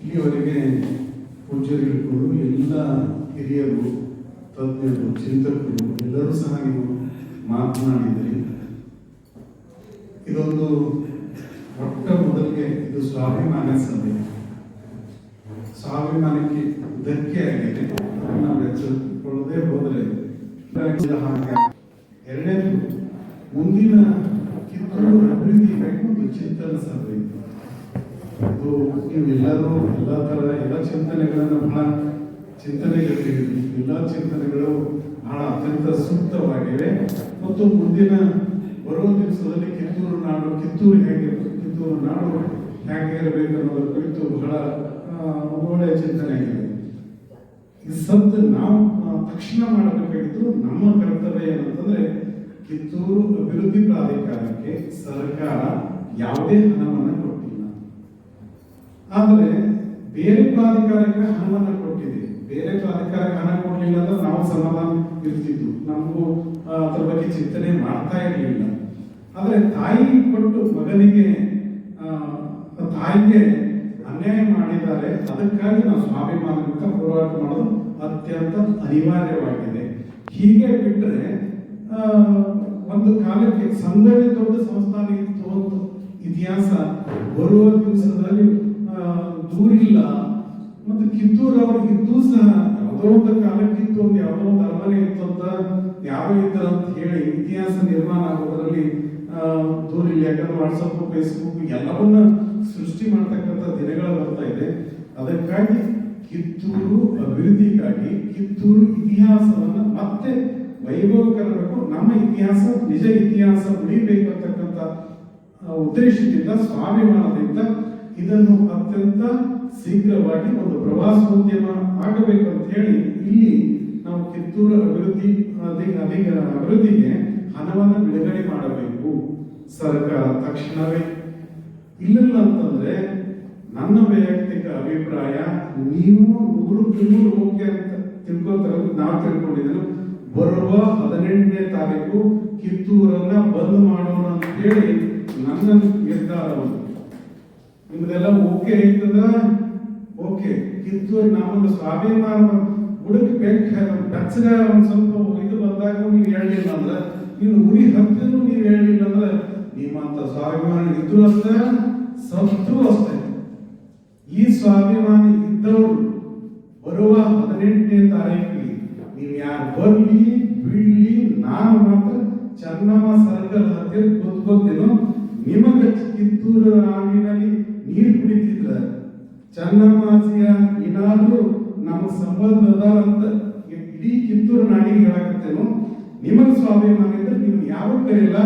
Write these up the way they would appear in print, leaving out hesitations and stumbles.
ಇಲ್ಲಿವರೆಗೆ ಪೂಜ್ಯರಿಗಳು ಎಲ್ಲ ಹಿರಿಯರು, ತಜ್ಞರು, ಚಿಂತಕರು ಎಲ್ಲರೂ ಸಹ ನೀವು ಮಾತನಾಡಿದ್ರಿ. ಇದೊಂದು ಮೊಟ್ಟ ಮೊದಲಿಗೆ ಇದು ಸ್ವಾಭಿಮಾನ ಸಭೆ. ಸ್ವಾಭಿಮಾನಕ್ಕೆ ಧಕ್ಕೆ ಆಗಿದೆ, ನಾವು ಎಚ್ಚರಿಕೊಳ್ಳದೆ ಹೋದರೆ. ಎರಡನೇದು, ಮುಂದಿನ ಕಿತ್ತೂರು ಅಭಿವೃದ್ಧಿ ಬೇಕು ಒಂದು ಚಿಂತನ ಸಭೆ. ಇದು ನೀವು ಎಲ್ಲರೂ ಎಲ್ಲ ಥರ ಎಲ್ಲ ಚಿಂತನೆಗಳನ್ನು ಬಹಳ ಚಿಂತನೆಗಳಿವೆ. ಎಲ್ಲ ಚಿಂತನೆಗಳು ಬಹಳ ಅತ್ಯಂತ ಸೂಕ್ತವಾಗಿವೆ ಮತ್ತು ಮುಂದಿನ ಬರುವ ದಿವಸದಲ್ಲಿ ಕಿತ್ತೂರು ನಾಡು, ಕಿತ್ತೂರು ನಾಡು ಹೇಗೆ ಇರಬೇಕು ಅನ್ನೋದ್ರ ಕುರಿತು ಬಹಳ ಒಳ್ಳೆಯ ಚಿಂತನೆ ಆಗಿದೆ. ಈ ಸದ್ದು ನಾವು ತಕ್ಷಣ ಮಾಡಬೇಕಾಗಿದ್ದು ನಮ್ಮ ಕರ್ತವ್ಯ ಏನಂತಂದ್ರೆ, ಕಿತ್ತೂರು ಅಭಿವೃದ್ಧಿ ಪ್ರಾಧಿಕಾರಕ್ಕೆ ಸರ್ಕಾರ ಯಾವುದೇ ಹಣವನ್ನು ಕೊಟ್ಟಿಲ್ಲ. ಆದರೆ ಬೇರೆ ಪ್ರಾಧಿಕಾರಕ್ಕೆ ಹಣವನ್ನು ಕೊಟ್ಟಿದೆ. ಬೇರೆ ಪ್ರಾಧಿಕಾರಕ್ಕೆ ಹಣ ಕೊಡಲಿಲ್ಲ ಅಂದ್ರೆ ನಾವು ಸಮಾಧಾನ ಇರ್ತಿದ್ವು, ನಮಗೂ ಅದ್ರ ಬಗ್ಗೆ ಚಿಂತನೆ ಮಾಡ್ತಾ ಇರಲಿಲ್ಲ. ಆದರೆ ತಾಯಿ ಕೊಟ್ಟು ಮಗನಿಗೆ, ತಾಯಿಗೆ ಅನ್ಯಾಯ ಮಾಡಿದ್ದಾರೆ. ಅದಕ್ಕಾಗಿ ನಾವು ಸ್ವಾಭಿಮಾನದಿಂದ ಹೋರಾಟ ಮಾಡೋದು ಅತ್ಯಂತ ಅನಿವಾರ್ಯವಾಗಿದೆ. ಹೀಗೆ ಬಿಟ್ಟರೆ ಒಂದು ಕಾಲಕ್ಕೆ ಸಂಗೊಳ್ಳಿ ದೊಡ್ಡ ಸಂಸ್ಥಾನ ಇತ್ತು ಅಂತ ಇತಿಹಾಸ ಬರುವ ದಿವಸದಲ್ಲಿ ದೂರಿಲ್ಲ. ಮತ್ತು ಕಿತ್ತೂರು ಅವ್ರಿಗೆ ಇದ್ದು ಸಹ ಯಾವುದೋ ಒಂದು ಕಾಲಕ್ಕಿತ್ತು, ಒಂದು ಯಾವುದೋ ಒಂದು ಅರಮನೆ ಇತ್ತು ಅಂತ ಯಾವ ಇದ್ದರು ಅಂತ ಹೇಳಿ ಇತಿಹಾಸ ನಿರ್ಮಾಣ ಆಗೋದ್ರಲ್ಲಿ ದೂರಿಲ್ಲ. ಯಾಕಂದ್ರೆ ವಾಟ್ಸಪ್, ಫೇಸ್ಬುಕ್ ಎಲ್ಲವನ್ನ ಸೃಷ್ಟಿ ಮಾಡ್ತಕ್ಕಂಥ ದಿನಗಳು ಬರ್ತಾ ಇದೆ. ಅದಕ್ಕಾಗಿ ಕಿತ್ತೂರು ಅಭಿವೃದ್ಧಿಗಾಗಿ ಕಿತ್ತೂರು ಇತಿಹಾಸವನ್ನ ಮತ್ತೆ ವೈಭವೀಕರಣಬೇಕು, ನಮ್ಮ ಇತಿಹಾಸ ನಿಜ ಇತಿಹಾಸ ಉಳಿಬೇಕು ಅಂತಕ್ಕಂಥ ಉದ್ದೇಶದಿಂದ, ಸ್ವಾಭಿಮಾನದಿಂದ ಇದನ್ನು ಅತ್ಯಂತ ಶೀಘ್ರವಾಗಿ ಒಂದು ಪ್ರವಾಸೋದ್ಯಮ ಆಗಬೇಕು ಅಂತ ಹೇಳಿ ಇಲ್ಲಿ ನಾವು ಕಿತ್ತೂರು ಅಭಿವೃದ್ಧಿಗೆ ಹಣವನ್ನು ಬಿಡುಗಡೆ ಮಾಡಬೇಕು ಸರ್ಕಾರ ತಕ್ಷಣವೇ. ಇಲ್ಲ ಅಂತಂದ್ರೆ ನನ್ನ ವೈಯಕ್ತಿಕ ಅಭಿಪ್ರಾಯ, ನೀವು 100% ಓಕೆ ಅಂತ ತಿಳ್ಕೊತಾರೆ, ನಾವು ತಿಳ್ಕೊಂಡಿದ್ದೇನೆ. ಬರುವ 18ನೇ ತಾರೀಕು ಕಿತ್ತೂರನ್ನ ಬಂದ್ ಮಾಡೋಣ ಅಂತ ಹೇಳಿ ನನ್ನ ನಿರ್ಧಾರವನ್ನು. ನಿಮ್ದೆಲ್ಲ ಓಕೆ ಐತಂದ್ರ ಓಕೆ. ಕಿತ್ತೂರು ನಾವೊಂದು ಸ್ವಾಭಿಮಾನ ಬುಡಕ್ಕೆ ಬೆಚ್ಚಗ ಒಂದ್ ಸ್ವಲ್ಪ ಇದು ಬಂದಾಗ ನೀವು ಹೇಳಲಿಲ್ಲ ಅಂದ್ರೆ, ನೀನು ಉರಿ ಹತ್ತಿದ್ರು ನೀವು ಹೇಳಲಿಲ್ಲ ಅಂದ್ರೆ, ನಿಮ್ಮಂತ ಸ್ವಾಭಿಮಾನ ಇದ್ರು ಅಷ್ಟೇ, ಸತ್ರು ಅಷ್ಟೇ. ಈ ಸ್ವಾಭಿಮಾನ ಇದ್ದವರು ಬರುವ 18ನೇ ತಾರೀಕಿಗೆ ನೀವು ಯಾರು ಬರ್ಲಿ ಬಿಡ್ಲಿ, ನಾನು ಮಾತ್ರ ಚೆನ್ನಮ್ಮ ಸರ್ಕಲ್ ಹತ್ತಿರ ಕೂತ್ಕೋತೀನೋ. ನಿಮಗ ಕಿತ್ತೂರು ನಾಡಿನಲ್ಲಿ ನೀರು ಕುಡಿತಿದ್ರ ಚೆನ್ನಮ್ಮಾಜಿಯ ಏನಾದ್ರೂ ನಮ್ಮ ಸಂಬಂಧ ಅದ ಅಂತ ಇಡೀ ಕಿತ್ತೂರು ನಾಡಿಗೆ ಹೇಳಕತ್ತೇನೋ. ನಿಮಗ ಸ್ವಾಭಿಮಾನ ಇದ್ರೆ ನೀವು ಯಾವ ಕರೆಯಲ್ಲ,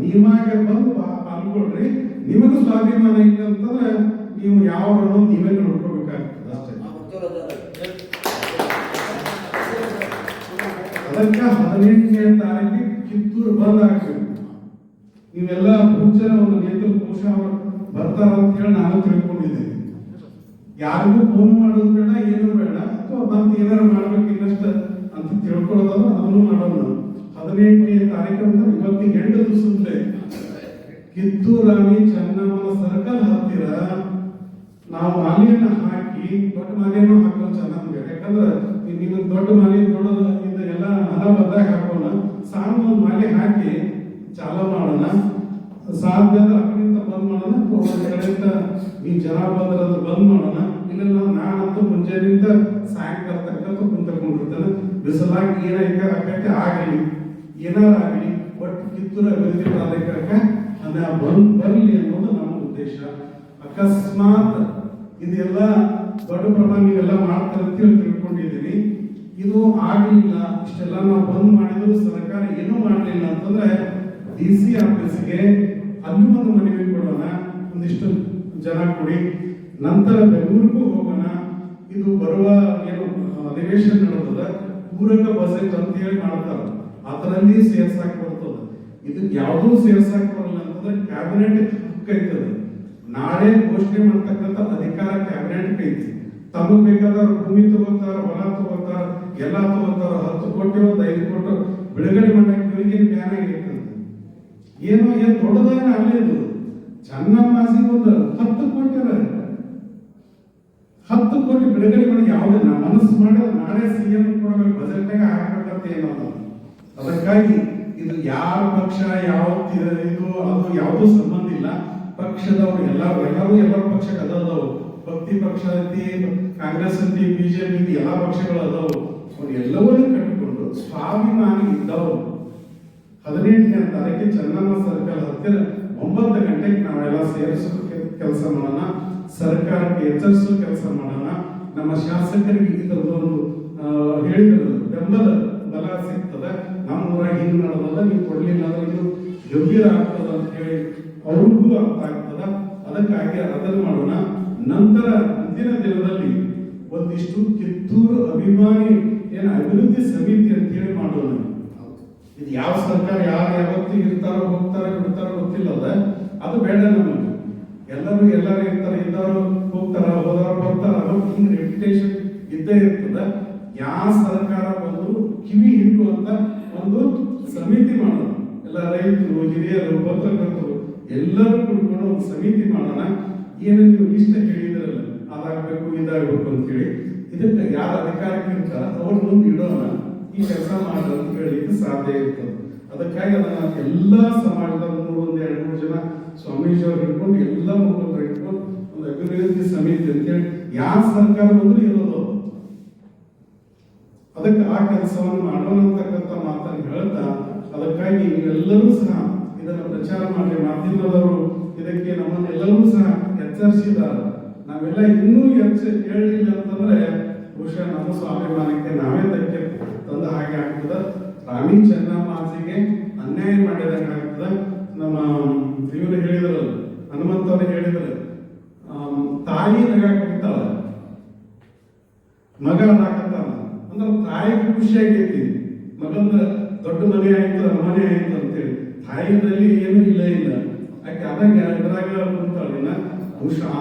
ನೀವಾಗ ಬಂದು ಪಾಲ್ಗೊಳ್ರಿ. ನಿಮಗ ಸ್ವಾಭಿಮಾನ ಇಲ್ಲ ಅಂತಂದ್ರೆ ನೀವು ಯಾವ ನೀವೇ ನೋಡ್ಕೋಬೇಕಾಗ್ತದೆ ಅಷ್ಟೇ. ಅದಕ್ಕೆ 18ನೇ ತಾರೀಕಿಗೆ ಕಿತ್ತೂರು ಬಂದ್ ಆಗ್ಬೇಕು. ನೀವೆಲ್ಲ ಪೂಜ್ಯರ ಒಂದು ನೇತೃತ್ವ ಬರ್ತಾರ ಅಂತ ಹೇಳಿ ನಾನು ತಿಳ್ಕೊಂಡಿದ್ದೇನೆ. ಯಾರಿಗೂ ಫೋನ್ ಮಾಡೋದು ಬೇಡ, ಏನು ಬೇಡ, ಅಥವಾ ಮತ್ತೆ ಏನಾರು ಮಾಡ್ಬೇಕು ಇನ್ನಷ್ಟು ಅಂತ ತಿಳ್ಕೊಳ್ಳೋದಲ್ಲ, ಅದನ್ನು ಮಾಡೋಣ. 18ನೇ ತಾರೀಕು ಅಂತ ಇವತ್ತಿಗೆ 8 ದಿವಸದಲ್ಲೇ ಕಿತ್ತೂರಾಣಿ ಚೆನ್ನಮ್ಮನ ಸರ್ಕಲ್ ಹತ್ತಿರ ನಾವು ಮಾಲೆಯನ್ನು ಹಾಕಿ, ದೊಡ್ಡ ಮಾಲೆಯನ್ನು ಹಾಕೋದು ಚೆನ್ನಾಗಿ. ಯಾಕಂದ್ರೆ ನಿಮಗೆ ದೊಡ್ಡ ಮಾಲೆ ದೊಡ್ಡ ಎಲ್ಲ ಹಣ ಬಂದಾಗ ಹಾಕೋಣ, ಸಣ್ಣ ಒಂದು ಮಾಲೆ ಹಾಕಿ ಚಾಲ ಮಾಡೋಣ. ಸಾಧ್ಯ ಅಂದ್ರೆ ಅಕಡಿಂದ ಬಂದ್ ಮಾಡೋಣ, ಕಡೆಯಿಂದ ನೀವು ಜನ ಬಂದ್ರೆ ಅದು ಬಂದ್ ಮಾಡೋಣ. ಇಲ್ಲ ನಾನಂತೂ ಮುಂಜಾನೆಯಿಂದ ಸಾಯಂಕಾಲ ತನಕ ಕುಂತ್ಕೊಂಡಿರ್ತೇನೆ. ಬಿಸಿಲಾಗಿ ಏನಾಗತ್ತೆ ಆಗಲಿ, ಏನಾರಾಗಲಿ, ಒಟ್ಟು ಕಿತ್ತೂರು ಅಭಿವೃದ್ಧಿ ಪ್ರಾಧಿಕಾರಕ್ಕೆ ಬಂದ್ ಬರಲಿ ಅನ್ನೋದು ನಮ್ಮ ಉದ್ದೇಶ. ಅಕಸ್ಮಾತ್ ಇದೆಲ್ಲ ದೊಡ್ಡ ಪ್ರಮಾಣ ನೀವೆಲ್ಲ ಮಾಡ್ತಾರೆ ಅಂತ ತಿಳ್ಕೊಂಡಿದ್ದೀನಿ. ಇದು ಆಗಲಿಲ್ಲ, ಇಷ್ಟೆಲ್ಲ ನಾವು ಬಂದ್ ಮಾಡಿದ್ರು ಸರ್ಕಾರ ಏನೂ ಮಾಡಲಿಲ್ಲ ಅಂತಂದ್ರೆ DC ಆಫೀಸ್ಗೆ ಅಲ್ಲೂ ಒಂದು ಮನವಿ ಕೊಡೋಣ, ಒಂದಿಷ್ಟು ಜನ ಕೊಡಿ. ನಂತರ ಬೆಂಗಳೂರಿಗೂ ಹೋಗೋಣ. ಇದು ಬರುವ ಏನು ಅಧಿವೇಶನ ನಡೆದದ ಪೂರಕ ಬಜೆಟ್ ಅಂತ ಹೇಳಿ ಮಾಡ್ತಾರ, ಅದರಲ್ಲಿ ಸೇರ್ಸಾಕ್ ಬರ್ತದ. ಇದು ಯಾವುದೂ ಸೇರ್ಸಾಕ್ ಬರಲ್ಲ ಅಂತಂದ್ರೆ ಕ್ಯಾಬಿನೆಟ್ ಕೈತದ. ನಾಳೆ ಘೋಷಣೆ ಮಾಡ್ತಕ್ಕಂಥ ಅಧಿಕಾರ ಕ್ಯಾಬಿನೆಟ್ ಐತಿ. ತಮಗ್ ಬೇಕಾದ ಭೂಮಿ ತಗೋತಾರ, ಹೊಲ ತಗೋತಾರ, ಎಲ್ಲಾ ತಗೋತಾರ. 10 ಕೋಟಿ 5 ಕೋಟಿ ಬಿಡುಗಡೆ ಮಾಡಕ್ಕೆ ಇವರಿಗೆ ಜ್ಞಾನ ಇರ್ತದೆ. ಏನೋ ಏನ್ ದೊಡ್ಡದಾಗಿ ಅಲ್ಲೇದು ಚೆನ್ನಮ್ಮಾಸಿಗೆ ಒಂದು 10 ಕೋಟಿ 10 ಕೋಟಿ ಬಿಡುಗಡೆ ಮಾಡಿ ಯಾವುದೇ ನಮ್ಮ ಮನಸ್ಸು ಮಾಡಿ ನಾಳೆ ಸಿಎಂ ಕೊಡಬೇಕು ಬಜೆಟ್ನಾಗ ಹಾಕ್ಬೇಕಂತ ಏನಲ್ಲ. ಅದಕ್ಕಾಗಿ ಇದು ಯಾವ ಪಕ್ಷ ಯಾವ ಇದು ಅದು ಯಾವುದೂ ಸಂಬಂಧ ಇಲ್ಲ. ಪಕ್ಷದವ್ರು ಎಲ್ಲರೂ ಪಕ್ಷಕ್ಕೆ ಅದಾವು. ಭಕ್ತಿ ಪಕ್ಷ ಐತಿ, ಕಾಂಗ್ರೆಸ್ ಐತಿ, ಬಿಜೆಪಿ ಐತಿ, ಎಲ್ಲಾ ಪಕ್ಷಗಳು ಅದಾವು. ಅವ್ರು ಎಲ್ಲವನ್ನೂ ಕಟ್ಟಿಕೊಂಡು ಸ್ವಾಭಿಮಾನಿ ಇದ್ದವರು 18ನೇ ತಾರೀಕಿಗೆ ಚೆನ್ನಮ್ಮ ಸರ್ಕಲ್ ಹತ್ತಿರ 9 ಗಂಟೆಗೆ ನಾವೆಲ್ಲ ಸೇರಿಸೋ ಕೆಲಸ ಮಾಡೋಣ, ಸರ್ಕಾರಕ್ಕೆ ಎಚ್ಚರಿಸೋ ಕೆಲಸ ಮಾಡೋಣ. ನಮ್ಮ ಶಾಸಕರಿಗೆ ಇದರದೊಂದು ಹೇಳಿದ್ರು ಬೆಂಬಲ ಬಲ ಸಿಗ್ತದೆ. ನಮ್ಮ ಊರಾಗ ಹಿಂಗ್ ನಡೆದದ, ನೀವು ಕೊಡ್ಲಿಲ್ಲ ಅಂದ್ರೆ ಇದು ಗಂಭೀರ ಆಗ್ತದ ಅಂತ ಹೇಳಿ ಅವ್ರಿಗೂ ಅರ್ಥ ಆಗ್ತದ. ಅದಕ್ಕಾಗಿ ಅದನ್ನು ಮಾಡೋಣ. ನಂತರ ಮುಂದಿನ ದಿನದಲ್ಲಿ ಒಂದಿಷ್ಟು ಕಿತ್ತೂರು ಅಭಿಮಾನಿ ಅಭಿವೃದ್ಧಿ ಸಮಿತಿ ಅಂತ ಹೇಳಿ ಮಾಡೋಣ. ಇದು ಯಾವ ಸರ್ಕಾರ ಯಾವತ್ತು ಇರ್ತಾರೋ ಹೋಗ್ತಾರೋ ಬಿಡ್ತಾರೋ ಗೊತ್ತಿಲ್ಲದ, ಅದು ಬೇಡ ನಮಗೆ. ಎಲ್ಲರೂ ಇರ್ತಾರೆ, ಇದ್ದವರು ಹೋಗ್ತಾರ, ಹೋದವರು ಬರ್ತಾರ, ಹಿಂಗ್ ರೆಪ್ಯುಟೇಷನ್ ಇದ್ದೇ ಇರ್ತದ. ಯಾವ ಸರ್ಕಾರ ಬಂದ್ರು ಕಿವಿ ಹಿಡುವಂತ ಒಂದು ಸಮಿತಿ ಮಾಡೋಣ. ಎಲ್ಲ ರೈತರು, ಹಿರಿಯರು, ಪತ್ರಕರ್ತರು ಎಲ್ಲರೂ ಕುಡ್ಕೊಂಡು ಒಂದು ಸಮಿತಿ ಮಾಡೋಣ. ಏನು ನೀವು ಇಷ್ಟ ಹೇಳಿದ್ರಲ್ಲ, ಅದಾಗಬೇಕು ಇದಾಗಬೇಕು ಅಂತ ಹೇಳಿ, ಇದಕ್ಕೆ ಯಾರ ಅಧಿಕಾರಕ್ಕೆ ಇರ್ತಾರ ಅವ್ರ ಮುಂದೆ ಇಡೋಣ, ಈ ಕೆಲಸ ಮಾಡೋಣ ಅಂತ ಹೇಳಿಕ್ಕೆ ಸಾಧ್ಯ ಇರ್ತದೆ. ಅದಕ್ಕಾಗಿ ಅದನ್ನ ಎಲ್ಲಾ ಸಮಾಜದ 2-3 ಜನ ಸ್ವಾಮೀಜಿಯವ್ರು ಹಿಡ್ಕೊಂಡು ಎಲ್ಲ ಮುಖಂಡರು ಹಿಡ್ಕೊಂಡು ಒಂದು ಅಭಿವೃದ್ಧಿ ಸಮಿತಿ ಅಂತೇಳಿ ಯಾವ ಸರ್ಕಾರ ಬಂದ್ರು ಇರೋದು, ಅದಕ್ಕೆ ಆ ಕೆಲಸವನ್ನು ಮಾಡೋಣ ಅಂತಕ್ಕಂಥ ಮಾತನ್ನು ಹೇಳ್ತಾ, ಅದಕ್ಕಾಗಿ ನೀವೆಲ್ಲರೂ ಸಹ ಇದನ್ನು ಪ್ರಚಾರ ಮಾಡಿ, ಮಾಧ್ಯಮದವರು ಇದಕ್ಕೆ ನಮ್ಮನ್ನೆಲ್ಲರೂ ಸಹ ಎಚ್ಚರಿಸಿದ್ದಾರೆ. ನಾವೆಲ್ಲ ಇನ್ನೂ ಹೇಳಿಲ್ಲ ಅಂತಂದ್ರೆ ಬಹುಶಃ ನಮ್ಮ ಸ್ವಾಭಿಮಾನಕ್ಕೆ ನಾವೇ ಧಕ್ಕೆ ತಂದ ಹಾಗೆ ಆಗ್ತದೆ. ರಾಣಿ ಚೆನ್ನಮ್ಮಾಜಿಗೆ ಅನ್ಯಾಯ ಮಾಡಿದಂಗೆ ಆಗ್ತದೆ. ನಮ್ಮ ಇವರು ಹೇಳಿದ್ರಲ್ಲ, ಹನುಮಂತವ್ರು ಹೇಳಿದ್ರು, ತಾಯಿ ನಗಾಕ್ ಹೋಗ್ತಾಳ, ಮಗ ನಾಕತ್ತಾನ ಅಂದ್ರೆ ತಾಯಿಗೆ ಖುಷಿಯಾಗೈತಿ. ಮಗಂದ ದೊಡ್ಡ ಮನೆ ಆಯ್ತು, ಮನೆ ಆಯ್ತು ಅಂತೇಳಿ ತಾಯಿನಲ್ಲಿ ಏನೂ ಇಲ್ಲ. ಯಾಕೆ ಅದಾಗ ಇದ್ರಾಗ ಕುಂತಾಳಿನ ಬಹುಶಃ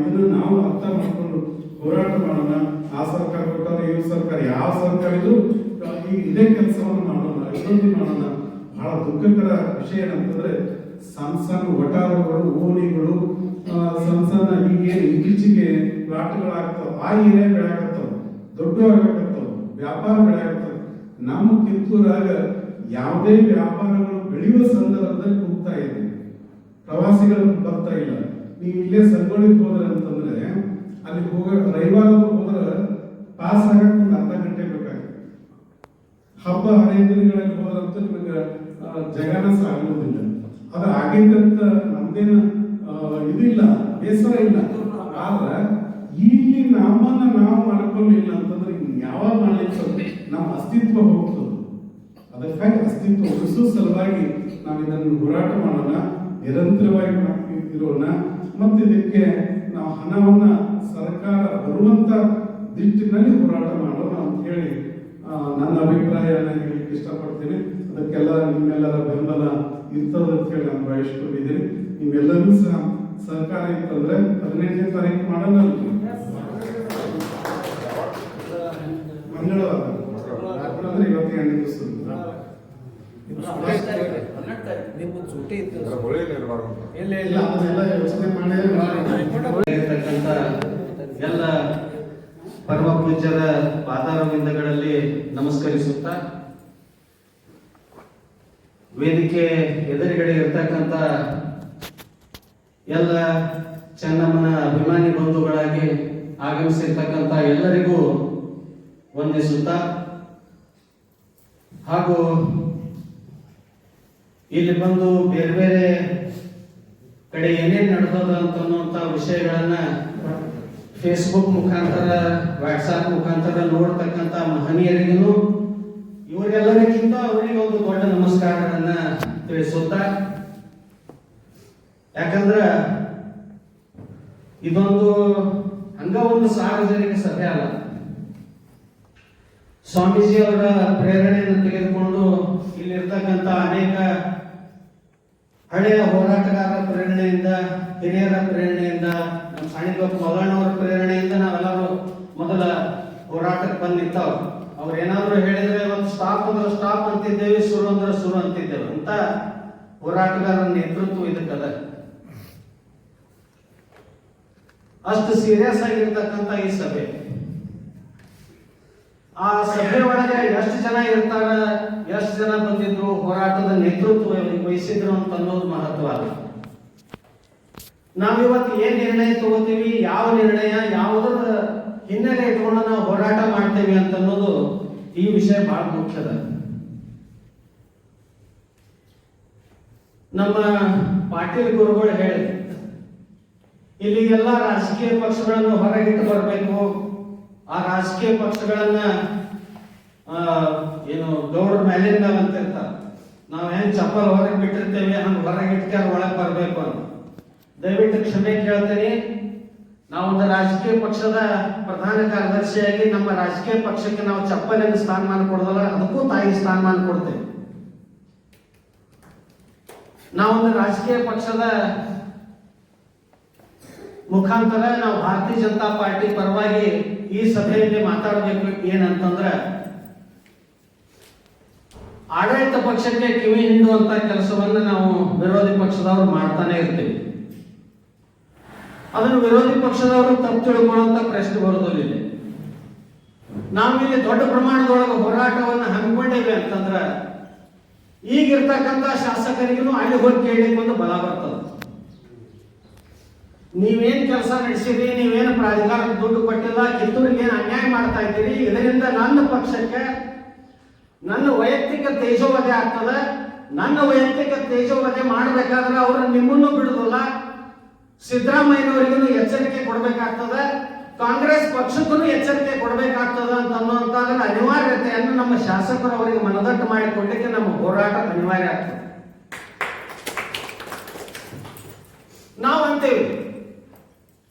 ಇದನ್ನ ನಾವು ಅರ್ಥ ಮಾಡ್ಕೊಂಡು ಹೋರಾಟ ಮಾಡೋಣ. ಆ ಸರ್ಕಾರ ಕೊಟ್ಟಾರ, ಈ ಸರ್ಕಾರ ಯಾವ ಸರ್ಕಾರ ಇದು ಇದೇ ಕೆಲಸವನ್ನು ಮಾಡೋಣ, ಅಭಿವೃದ್ಧಿ ಮಾಡೋಣ. ಬಹಳ ದುಃಖಕರ ವಿಷಯ ಏನಂತಂದ್ರೆ ಸಣ್ಣ ವಟಾರಗಳು, ಓಣಿಗಳು, ಸಣ್ಣ ಈಗೇನು ಇತ್ತೀಚೆಗೆ ಪ್ಲಾಟ್ಗಳಾಗ್ತಾವ, ಆ ಏರಿಯಾ ಬೆಳೆಯಾಗತ್ತಾವ, ದೊಡ್ಡ ಆಗಕತ್ತಾವ, ವ್ಯಾಪಾರ ಬೆಳೆಯಾಗತ್ತಾವ. ನಮ್ಮ ಕಿತ್ತೂರಾಗ ಯಾವುದೇ ವ್ಯಾಪಾರಗಳು ಬೆಳೆಯುವ ಸಂದರ್ಭದಲ್ಲಿ ಹೋಗ್ತಾ ಇದೆ, ಪ್ರವಾಸಿಗಳು ಬರ್ತಾ ಇಲ್ಲ. ನೀವು ಇಲ್ಲೇ ಸಂಗೊಳ್ಳಿಗೆ ಹೋದ್ರೆ ಅಂತಂದ್ರೆ ಅಲ್ಲಿ ರವಿವಾರ ಹೋದ್ರೆ ಪಾಸ್ ಆಗಕ್ಕೆ ಒಂದು ಅರ್ಧ ಗಂಟೆ ಬೇಕಾಗುತ್ತೆ. ಹಬ್ಬ ಹರಿದಿನಗಳಲ್ಲಿ ಹೋದ್ರಂತೂ ನಿಮಗೆ ಜಗನ ಸಾಗುವುದಿಲ್ಲ. ಅದು ಆಗಿದ್ದಂತ ನಮ್ದೇನು ಇದಿಲ್ಲ, ಬೇಸರ ಇಲ್ಲ. ಆದ್ರೆ ಇಲ್ಲಿ ನಮ್ಮನ್ನ ನಾವು ಮಾಡ್ಕೊಳ್ಳಿಲ್ಲ ಅಂತಂದ್ರೆ ಯಾವಾಗ ಮಾಡ್ಲಿಕ್ಕೆ ನಮ್ಮ ಅಸ್ತಿತ್ವ ಹೋಗ್ತದೆ. ಅದಕ್ಕಾಗಿ ಅಸ್ತಿತ್ವ ಉಳಿಸೋ ಸಲುವಾಗಿ ನಾವು ಇದನ್ನು ಹೋರಾಟ ಮಾಡೋಣ, ನಿರಂತರವಾಗಿ ಇರೋಣ. ಮತ್ತೆ ಇದಕ್ಕೆ ನಾವು ಹಣವನ್ನ ಸರ್ಕಾರ ಬರುವಂತ ದಿಟ್ಟಿನಲ್ಲಿ ಹೋರಾಟ ಮಾಡೋಣ ಅಂತ ಹೇಳಿ ನನ್ನ ಅಭಿಪ್ರಾಯನ ಹೇಳಲಿಕ್ಕೆ ಇಷ್ಟಪಡ್ತೀನಿ. ಅದಕ್ಕೆಲ್ಲ ನಿಮ್ಮೆಲ್ಲರ ಬೆಂಬಲ ಇರ್ತದೆ ಅಂತ ಹೇಳಿ ನಾನು ಬಯಸ್ಕೊಂಡಿದ್ದೀನಿ. ನಿಮ್ಮೆಲ್ಲರೂ ಸಹ ಸರ್ಕಾರ ಇತ್ತಂದ್ರೆ 18ನೇ ತಾರೀಕು ಮಾಡೋಣ, ಮಂಗಳವಾರ ಅಂದ್ರೆ ಇವತ್ತು 8 ದಿವಸ ಎಲ್ಲ ಪರಮ ಪೂಜ್ಯರ ಪಾದಾರವಿಂದಗಳಲ್ಲಿ ನಮಸ್ಕರಿಸುತ್ತಾ, ವೇದಿಕೆ ಎದುರುಗಡೆ ಇರ್ತಕ್ಕಂಥ ಎಲ್ಲ ಚೆನ್ನಮ್ಮನ ಅಭಿಮಾನಿ ಬಂಧುಗಳಾಗಿ ಆಗಮಿಸಿರ್ತಕ್ಕಂಥ ಎಲ್ಲರಿಗೂ ವಂದಿಸುತ್ತಾ, ಹಾಗೂ ಇಲ್ಲಿ ಬಂದು ಬೇರೆ ಬೇರೆ ಕಡೆ ಏನೇನು ನಡೆದದ ಅಂತನ್ನುವಂಥ ವಿಷಯಗಳನ್ನ ಫೇಸ್ಬುಕ್ ಮುಖಾಂತರ, ವಾಟ್ಸಾಪ್ ಮುಖಾಂತರ ನೋಡ್ತಕ್ಕಂಥ ಮಹನೀಯರಿಗೂ ಇವರೆಲ್ಲರಿಗಿಂತ ಅವರಿಗೆ ಒಂದು ದೊಡ್ಡ ನಮಸ್ಕಾರಗಳನ್ನ ತಿಳಿಸುತ್ತಾ, ಯಾಕಂದ್ರ ಇದೊಂದು ಹಂಗ ಒಂದು ಸಾರ್ವಜನಿಕ ಸಭೆ ಅಲ್ಲ. ಸ್ವಾಮೀಜಿ ಅವರ ಪ್ರೇರಣೆಯನ್ನು ತೆಗೆದುಕೊಂಡು ಇಲ್ಲಿರ್ತಕ್ಕಂಥ ಅನೇಕ ಹಳೆಯ ಹೋರಾಟಗಾರರ ಪ್ರೇರಣೆಯಿಂದ, ಹಿರಿಯರ ಪ್ರೇರಣೆಯಿಂದ, ನಮ್ಮ ಸಾಣಿಗ್ರಪ್ಪ ಮಲ್ಲಣ್ಣವರ ಪ್ರೇರಣೆಯಿಂದ ನಾವೆಲ್ಲರೂ ಮೊದಲ ಹೋರಾಟಕ್ಕೆ ಬಂದಿರ್ತಾವ. ಅವ್ರು ಏನಾದ್ರು ಹೇಳಿದ್ರೆ ಒಂದು ಸ್ಟಾಪ್ ಅಂದ್ರೆ ಸ್ಟಾಪ್ ಅಂತಿದ್ದೇವೆ, ಸುರು ಅಂದ್ರೆ ಸುರು ಅಂತಿದ್ದೇವೆ. ಅಂತ ಹೋರಾಟಗಾರರ ನೇತೃತ್ವ ಇದಕ್ಕದ. ಅಷ್ಟು ಸೀರಿಯಸ್ ಆಗಿರ್ತಕ್ಕಂಥ ಈ ಸಭೆ. ಆ ಸಭೆ ಒಳಗೆ ಎಷ್ಟು ಜನ ಇರ್ತಾರ, ಎಷ್ಟು ಜನ ಬಂದಿದ್ರು, ಹೋರಾಟದ ನೇತೃತ್ವ ವಹಿಸಿದ್ರು ಅಂತ ಅನ್ನೋದು ಮಹತ್ವ ಅಲ್ಲ. ನಾವಿವತ್ತು ಏನ್ ನಿರ್ಣಯ ತಗೋತೀವಿ, ಯಾವ ನಿರ್ಣಯ, ಯಾವುದರ ಹಿನ್ನೆಲೆ ಇಟ್ಕೊಂಡು ನಾವು ಹೋರಾಟ ಮಾಡ್ತೇವೆ ಅಂತ ಅನ್ನೋದು ಈ ವಿಷಯ ಬಹಳ ಮುಖ್ಯದ. ನಮ್ಮ ಪಾಟೀಲ್ ಗುರುಗಳು ಹೇಳಿ, ಇಲ್ಲಿ ಎಲ್ಲ ರಾಜಕೀಯ ಪಕ್ಷಗಳನ್ನು ಹೊರಗಿಟ್ಟು ಬರಬೇಕು. ಆ ರಾಜಕೀಯ ಪಕ್ಷಗಳನ್ನ ಏನು ಗೌಡ್ರ ಮೇಲಿಂದ ಅಂತಿರ್ತಾರೆ, ನಾವ್ ಹೆಂಗ್ ಚಪ್ಪಲ್ ಹೊರಗೆ ಬಿಟ್ಟಿರ್ತೇವೆ ಹಂಗ ಹೊರಗಿಟ್ಕ ಒಳಗೆ ಬರ್ಬೇಕು ಅಂತ. ದಯವಿಟ್ಟು ಕ್ಷಮೆ ಕೇಳ್ತೇನೆ. ನಾವೊಂದು ರಾಜಕೀಯ ಪಕ್ಷದ ಪ್ರಧಾನ ಕಾರ್ಯದರ್ಶಿಯಾಗಿ ನಮ್ಮ ರಾಜಕೀಯ ಪಕ್ಷಕ್ಕೆ ನಾವು ಚಪ್ಪಲಿನ ಸ್ಥಾನಮಾನ ಕೊಡೋದಲ್ಲ, ಅದಕ್ಕೂ ತಾಯಿ ಸ್ಥಾನಮಾನ ಕೊಡ್ತೇವೆ. ನಾವೊಂದು ರಾಜಕೀಯ ಪಕ್ಷದ ಮುಖಾಂತರ ನಾವು ಭಾರತೀಯ ಜನತಾ ಪಾರ್ಟಿ ಪರವಾಗಿ ಈ ಸಭೆಯಲ್ಲಿ ಮಾತಾಡಬೇಕು. ಏನಂತಂದ್ರೆ, ಆಡಳಿತ ಪಕ್ಷಕ್ಕೆ ಕಿವಿ ಹಿಂಡುವಂತ ಕೆಲಸವನ್ನು ನಾವು ವಿರೋಧಿ ಪಕ್ಷದವರು ಮಾಡ್ತಾನೆ ಇರ್ತೀವಿ. ಅದನ್ನು ವಿರೋಧಿ ಪಕ್ಷದವರು ತಪ್ಪು ತಿಳ್ಕೊಳ್ಳುವಂತ ಪ್ರಶ್ನೆ ಬರೋದಿಲ್ಲ. ನಾವಿಲ್ಲಿ ದೊಡ್ಡ ಪ್ರಮಾಣದೊಳಗೆ ಹೋರಾಟವನ್ನು ಹಮ್ಮಿಕೊಂಡಿವೆ ಅಂತಂದ್ರ ಈಗಿರ್ತಕ್ಕಂಥ ಶಾಸಕರಿಗೂ ಅಲ್ಲಿ ಹೋಗಿ ಕೇಳಲಿಕ್ಕೆ ಒಂದು ಬಲ ಬರ್ತದೆ. ನೀವೇನ್ ಕೆಲಸ ನಡೆಸಿರಿ, ನೀವೇನು ಪ್ರಾಧಿಕಾರಕ್ಕೆ ದುಡ್ಡು ಕೊಟ್ಟಿಲ್ಲ, ಕಿತ್ತೂರಿಗೆ ಏನು ಅನ್ಯಾಯ ಮಾಡ್ತಾ ಇದ್ದೀರಿ, ಇದರಿಂದ ನನ್ನ ಪಕ್ಷಕ್ಕೆ ನನ್ನ ವೈಯಕ್ತಿಕ ತೇಜೋವಧೆ ಆಗ್ತದೆ. ನನ್ನ ವೈಯಕ್ತಿಕ ತೇಜೋವಧೆ ಮಾಡಬೇಕಾದ್ರೆ ಅವರು ನಿಮ್ಮನ್ನು ಬಿಡುದಿಲ್ಲ. ಸಿದ್ದರಾಮಯ್ಯನವರಿಗೂ ಎಚ್ಚರಿಕೆ ಕೊಡಬೇಕಾಗ್ತದೆ, ಕಾಂಗ್ರೆಸ್ ಪಕ್ಷಕ್ಕೂ ಎಚ್ಚರಿಕೆ ಕೊಡಬೇಕಾಗ್ತದೆ ಅಂತ ಅನ್ನುವಂತ ಅನಿವಾರ್ಯತೆಯನ್ನು ನಮ್ಮ ಶಾಸಕರು ಅವರಿಗೆ ಮನದಟ್ಟು ಮಾಡಿಕೊಳ್ಳಿಕ್ಕೆ ನಮ್ಮ ಹೋರಾಟ ಅನಿವಾರ್ಯ ಆಗ್ತದೆ. ನಾವಂತೇವೆ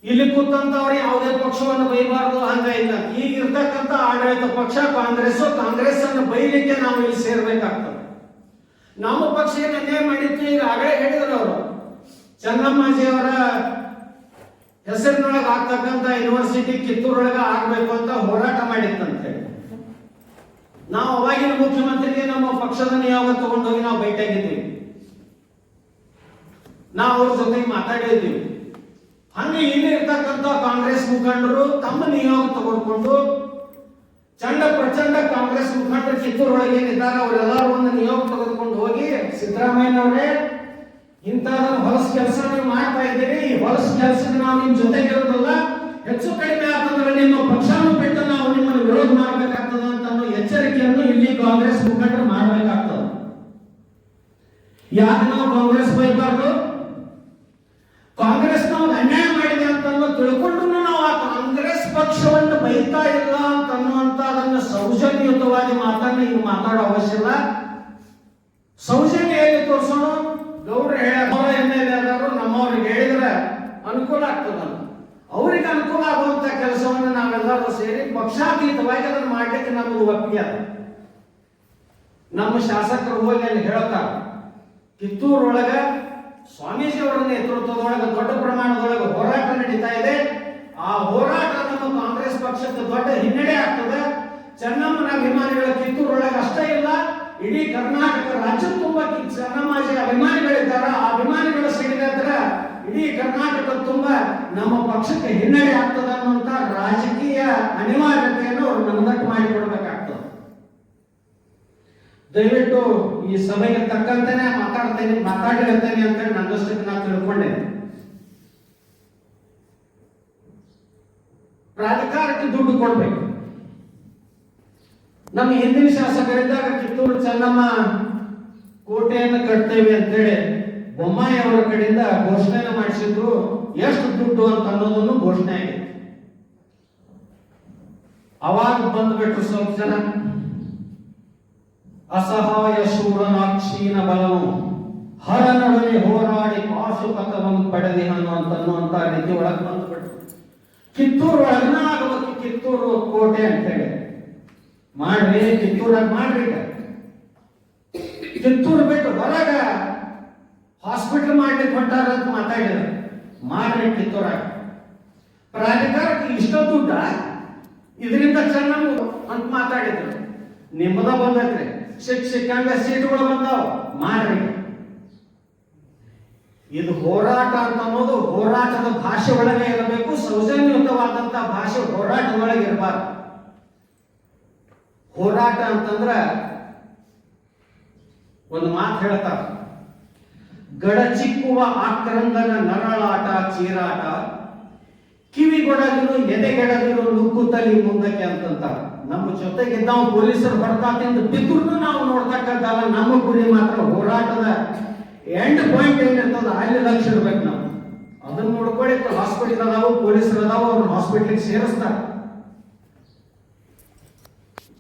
ಇಲ್ಲಿ ಕೂತಂತವ್ರು ಯಾವುದೇ ಪಕ್ಷವನ್ನು ಬೈಬಾರ್ದು, ಹಂಗ ಇಲ್ಲ. ಈಗ ಇರ್ತಕ್ಕಂಥ ಆಡಳಿತ ಪಕ್ಷ ಕಾಂಗ್ರೆಸ್ ಅನ್ನು ಬೈಲಿಕ್ಕೆ ನಾವು ಇಲ್ಲಿ ಸೇರ್ಬೇಕಾಗ್ತದೆ. ನಮ್ಮ ಪಕ್ಷ ಏನು ಅನ್ಯಾಯ ಮಾಡಿತ್ತು, ಈಗ ಆಗಲೇ ಹೇಳಿದ್ರು ಅವರು, ಚನ್ನಮ್ಮಾಜಿ ಅವರ ಹೆಸರಿನೊಳಗೆ ಆಗ್ತಕ್ಕಂಥ ಯೂನಿವರ್ಸಿಟಿ ಕಿತ್ತೂರೊಳಗೆ ಆಗ್ಬೇಕು ಅಂತ ಹೋರಾಟ ಮಾಡಿತ್ತಂತ ಹೇಳಿ ನಾವು ಅವಾಗಿನ ಮುಖ್ಯಮಂತ್ರಿಗೆ ನಮ್ಮ ಪಕ್ಷದ ನಿಯೋಗ ತಗೊಂಡೋಗಿ ನಾವು ಭೇಟಿಯಾಗಿದ್ದೀವಿ. ನಾವು ಅವ್ರ ಜೊತೆಗೆ ಮಾತಾಡಿದ್ದೀವಿ. ಹಂಗೆ ಇಲ್ಲಿ ಇರ್ತಕ್ಕಂಥ ಕಾಂಗ್ರೆಸ್ ಮುಖಂಡರು ತಮ್ಮ ನಿಯೋಗ ತಗೊಂಡ್ಕೊಂಡು ಪ್ರಚಂಡ ಕಾಂಗ್ರೆಸ್ ಮುಖಂಡರು ಕಿತ್ತೂರೊಳಗೆ ಏನಿದ್ದಾರೆ ಅವರೆಲ್ಲರೂ ಒಂದು ನಿಯೋಗ ತೆಗೆದುಕೊಂಡು ಹೋಗಿ, ಸಿದ್ದರಾಮಯ್ಯನವರೇ ಇಂಥ ಹೊಲಸು ಕೆಲಸ ನೀವು ಮಾಡ್ತಾ ಇದ್ದೀರಿ, ಈ ಹೊಲಸು ಕೆಲಸಕ್ಕೆ ನಾವು ನಿಮ್ ಜೊತೆಗೆ ಇರೋದಲ್ಲ, ಹೆಚ್ಚು ಕಡಿಮೆ ಆಗ್ತಂದ್ರೆ ನಿಮ್ಮ ಪಕ್ಷನೂ ಬಿಟ್ಟು ನಾವು ನಿಮ್ಮನ್ನು ವಿರೋಧ ಮಾಡಬೇಕಾಗ್ತದ ಅಂತ ಅನ್ನೋ ಎಚ್ಚರಿಕೆಯನ್ನು ಇಲ್ಲಿ ಕಾಂಗ್ರೆಸ್ ಮುಖಂಡರು ಮಾಡಬೇಕಾಗ್ತದೆ. ಯಾಕೆ ನಾವು ಕಾಂಗ್ರೆಸ್ ಬೈಬಾರ್ದು? ಕಾಂಗ್ರೆಸ್ ನಾವು ಅನ್ಯಾಯ ಮಾಡಿದೆ ಅಂತ ತಿಳ್ಕೊಂಡು ನಾವು ಆ ಕಾಂಗ್ರೆಸ್ ಪಕ್ಷವನ್ನು ಬೈತಾ ಇಲ್ಲ ಅಂತ ಅನ್ನುವಂತದನ್ನ ಸೌಜನ್ಯಯುತವಾಗಿ ಈಗ ಮಾತಾಡೋ ಅವಶ್ಯ ಇಲ್ಲ. ಸೌಜನ್ಯ ಹೇಳಿ ತೋರಿಸೋಣ. ಗೌಡ್ರು ಹೇಳೋರ MLA ಆದವರು ನಮ್ಮವ್ರಿಗೆ ಹೇಳಿದ್ರೆ ಅನುಕೂಲ ಆಗ್ತದಲ್ಲ, ಅವ್ರಿಗೆ ಅನುಕೂಲ ಆಗುವಂತ ಕೆಲಸವನ್ನು ನಾವೆಲ್ಲರೂ ಸೇರಿ ಪಕ್ಷಾತೀತವಾಗಿ ಅದನ್ನು ಮಾಡ್ಲಿಕ್ಕೆ ನಮಗೆ ಒಪ್ಪಿಗೆ ಅದ. ನಮ್ಮ ಶಾಸಕರು ಹೋಗಿ ಅಲ್ಲಿ ಹೇಳ್ತಾರ, ಕಿತ್ತೂರೊಳಗ ಸ್ವಾಮೀಜಿ ಅವರ ನೇತೃತ್ವದೊಳಗೆ ದೊಡ್ಡ ಪ್ರಮಾಣದೊಳಗೆ ಹೋರಾಟ ನಡೀತಾ ಇದೆ. ಆ ಹೋರಾಟ ನಮ್ಮ ಕಾಂಗ್ರೆಸ್ ಪಕ್ಷಕ್ಕೆ ದೊಡ್ಡ ಹಿನ್ನಡೆ ಆಗ್ತದೆ. ಚೆನ್ನಮ್ಮನ ಅಭಿಮಾನಿಗಳ ಕಿತ್ತೂರೊಳಗೆ ಅಷ್ಟೇ ಇಲ್ಲ, ಇಡೀ ಕರ್ನಾಟಕ ರಾಜ್ಯ ತುಂಬಾ ಚೆನ್ನಮ್ಮಾಜಿ ಅಭಿಮಾನಿಗಳಿದ್ದಾರೆ. ಆ ಅಭಿಮಾನಿಗಳ ಸಿಡಿದ್ರ ಇಡೀ ಕರ್ನಾಟಕ ತುಂಬಾ ನಮ್ಮ ಪಕ್ಷಕ್ಕೆ ಹಿನ್ನಡೆ ಆಗ್ತದೆ ಅನ್ನುವಂತ ರಾಜಕೀಯ ಅನಿವಾರ್ಯತೆಯನ್ನು ಅವರು ಮನದಟ್ಟು ಮಾಡಿಕೊಡ್ಬೇಕಾಗ್ತದೆ. ದಯವಿಟ್ಟು ಈ ಸಭೆಗೆ ತಕ್ಕಂತೆನೆ ಮಾತಾಡಿರ್ತೇನೆ ಅಂತ ನನ್ನಷ್ಟಕ್ಕೆ ನಾನು ತಿಳ್ಕೊಂಡೆ. ಪ್ರಾಧಿಕಾರಕ್ಕೆ ದುಡ್ಡು ಕೊಡ್ಬೇಕು. ನಮ್ಮ ಹಿಂದಿನ ಶಾಸಕರಿದ್ದಾಗ ಕಿತ್ತೂರು ಚೆನ್ನಮ್ಮ ಕೋಟೆಯನ್ನು ಕಟ್ತೇವೆ ಅಂತೇಳಿ ಬೊಮ್ಮಾಯಿ ಅವರ ಕಡೆಯಿಂದ ಘೋಷಣೆಯನ್ನು ಮಾಡಿಸಿದ್ರು. ಎಷ್ಟು ದುಡ್ಡು ಅಂತ ಅನ್ನೋದನ್ನು ಘೋಷಣೆ ಆಗಿದೆ. ಅವಾಗ ಬಂದ್ಬಿಟ್ರು ಸ್ವಲ್ಪ ಜನ, ಅಸಹಾಯ ಶೂರನಾಕ್ಷೀನ ಬಲವು ಹರನೊಡನೆ ಹೋರಾಡಿ ಪಾಶುಪಥವನ್ನು ಪಡೆದಿ ಅನ್ನುವಂತ ರೀತಿ ಒಳಗೆ ಬಂದ್ಬಿಟ್ರು. ಕಿತ್ತೂರು ಒಳಗನ ಆಗಬೇಕು, ಕಿತ್ತೂರು ಕೋಟೆ ಅಂತ ಹೇಳಿ ಮಾಡ್ರಿ, ಕಿತ್ತೂರಾಗ ಮಾಡ್ರಿ. ಕಿತ್ತೂರು ಬಿಟ್ಟು ಹೊರಗ ಹಾಸ್ಪಿಟಲ್ ಮಾಡ್ಲಿಕ್ಕೆ ಹೊಂಟಾರ ಅಂತ ಮಾತಾಡಿದ್ರು. ಮಾಡ್ರಿ ಕಿತ್ತೂರಾಗ. ಪ್ರಾಧಿಕಾರಕ್ಕೆ ಇಷ್ಟ ದುಡ್ಡ, ಇದರಿಂದ ಚೆನ್ನಾಗಿ ಅಂತ ಮಾತಾಡಿದ್ರು. ನಿಮ್ಮದ ಬಂದೈತ್ರಿ, ಸಿಕ್ಕಂಗ ಸೀಟುಗಳು ಬಂದಾವ, ಮಾಡ್ರಿ. ಇದು ಹೋರಾಟ ಅಂತ ಅನ್ನೋದು ಹೋರಾಟದ ಭಾಷೆ ಒಳಗೆ ಇರಬೇಕು, ಸೌಜನ್ಯ ಮಾತಾಡುವಂತ ಭಾಷೆ ಹೋರಾಟದೊಳಗೆ ಇರಬಾರ್ದು. ಹೋರಾಟ ಅಂತಂದ್ರ ಒಂದು ಮಾತು ಹೇಳ್ತಾರ, ಗಡಚಿಕ್ಕುವ ಆಕ್ರಂದನ ನರಳಾಟ ಚೀರಾಟ, ಕಿವಿಗೊಡದಿರು ಎದೆಗೆಡದಿರು ನುಗ್ಗುತ್ತಲಿ ಮುಂದಕ್ಕೆ ಅಂತಂತಾರ. ನಮ್ಮ ಜೊತೆಗಿದ್ದ ಪೊಲೀಸರು ಹೊರತಾತಿಂದ ಬಿದ್ರು ನಾವು ನೋಡ್ತಕ್ಕಂಥಲ್ಲ. ನಮ್ಮ ಗುರಿ ಮಾತ್ರ ಹೋರಾಟದ ಎಂಡ್ ಪಾಯಿಂಟ್ ಏನಿರ್ತದ ಅಲ್ಲಿ ಲಕ್ಷ ಇರ್ಬೇಕು. ನಾವು ಅದನ್ನ ನೋಡ್ಕೊಳ್ಳಿ. ಹಾಸ್ಪಿಟಲ್ ಅದಾವು, ಪೊಲೀಸರು ಅದಾವು, ಅವ್ರನ್ನ ಹಾಸ್ಪಿಟಲ್ ಸೇರಿಸ್ತಾರೆ.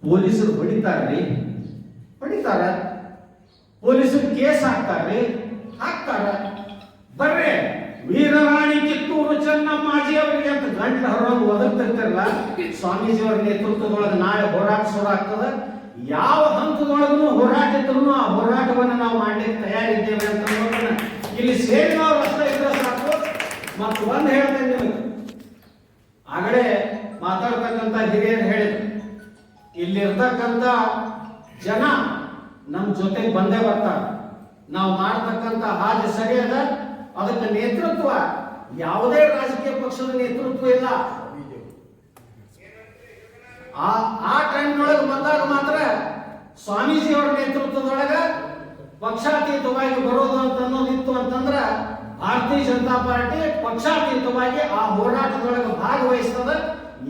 ಪೊಲೀಸರು ಹೊಡಿತಾರ್ರಿ, ಹೊಡಿತಾರ. ಪೊಲೀಸರು ಕೇಸ್ ಹಾಕ್ತಾರ್ರಿ, ಹಾಕ್ತಾರ. ಬರ್ರಿ ವೀರರಾಣಿ ಕಿತ್ತೂರು ಚೆನ್ನಮ್ಮಾಜಿ ಅವರಿಗೆ ಅಂತ ಗಂಟ್ಲ ಹೊರಗೆ ಒದಗ್ತಿರ್ತಾರಲ್ಲ, ಸ್ವಾಮೀಜಿಯವರ ನೇತೃತ್ವದೊಳಗೆ ನಾಳೆ ಹೋರಾಟ ಶುರು ಆಗ್ತದ. ಯಾವ ಹಂತದೊಳಗೂ ಹೋರಾಟ ಇದ್ರು ಆ ಹೋರಾಟವನ್ನು ನಾವು ಮಾಡ್ಲಿಕ್ಕೆ ತಯಾರಿದ್ದೇವೆ ಅಂತ ಇಲ್ಲಿ ಸೇರಿದವರು ಅಷ್ಟೇ ಇದ್ರೆ ಸಾಕು. ಮತ್ತು ಒಂದು ಹೇಳ್ತೇನೆ ನಿಮಗೆ, ಆಗಲೇ ಮಾತಾಡ್ತಕ್ಕಂಥ ಹಿರಿಯರು ಹೇಳಿದ್ರು, ಇಲ್ಲಿರ್ತಕ್ಕಂಥ ಜನ ನಮ್ಮ ಜೊತೆಗೆ ಬಂದೇ ಬರ್ತಾರೆ. ನಾವು ಮಾಡ್ತಕ್ಕಂಥ ಹಾದಿ ಸರಿಯದ, ಅದಕ್ಕೆ ನೇತೃತ್ವ ಯಾವುದೇ ರಾಜಕೀಯ ಪಕ್ಷದ ನೇತೃತ್ವ ಇಲ್ಲ. ಆ ಟೈಮ್ನೊಳಗೆ ಬಂದಾಗ ಮಾತ್ರ ಸ್ವಾಮೀಜಿಯವರ ನೇತೃತ್ವದೊಳಗ ಪಕ್ಷಾತೀತವಾಗಿ ಬರೋದು ಅಂತ ಅನ್ನೋದಿತ್ತು ಅಂತಂದ್ರ ಭಾರತೀಯ ಜನತಾ ಪಾರ್ಟಿ ಪಕ್ಷಾತೀತವಾಗಿ ಆ ಹೋರಾಟದೊಳಗೆ ಭಾಗವಹಿಸ್ತದ.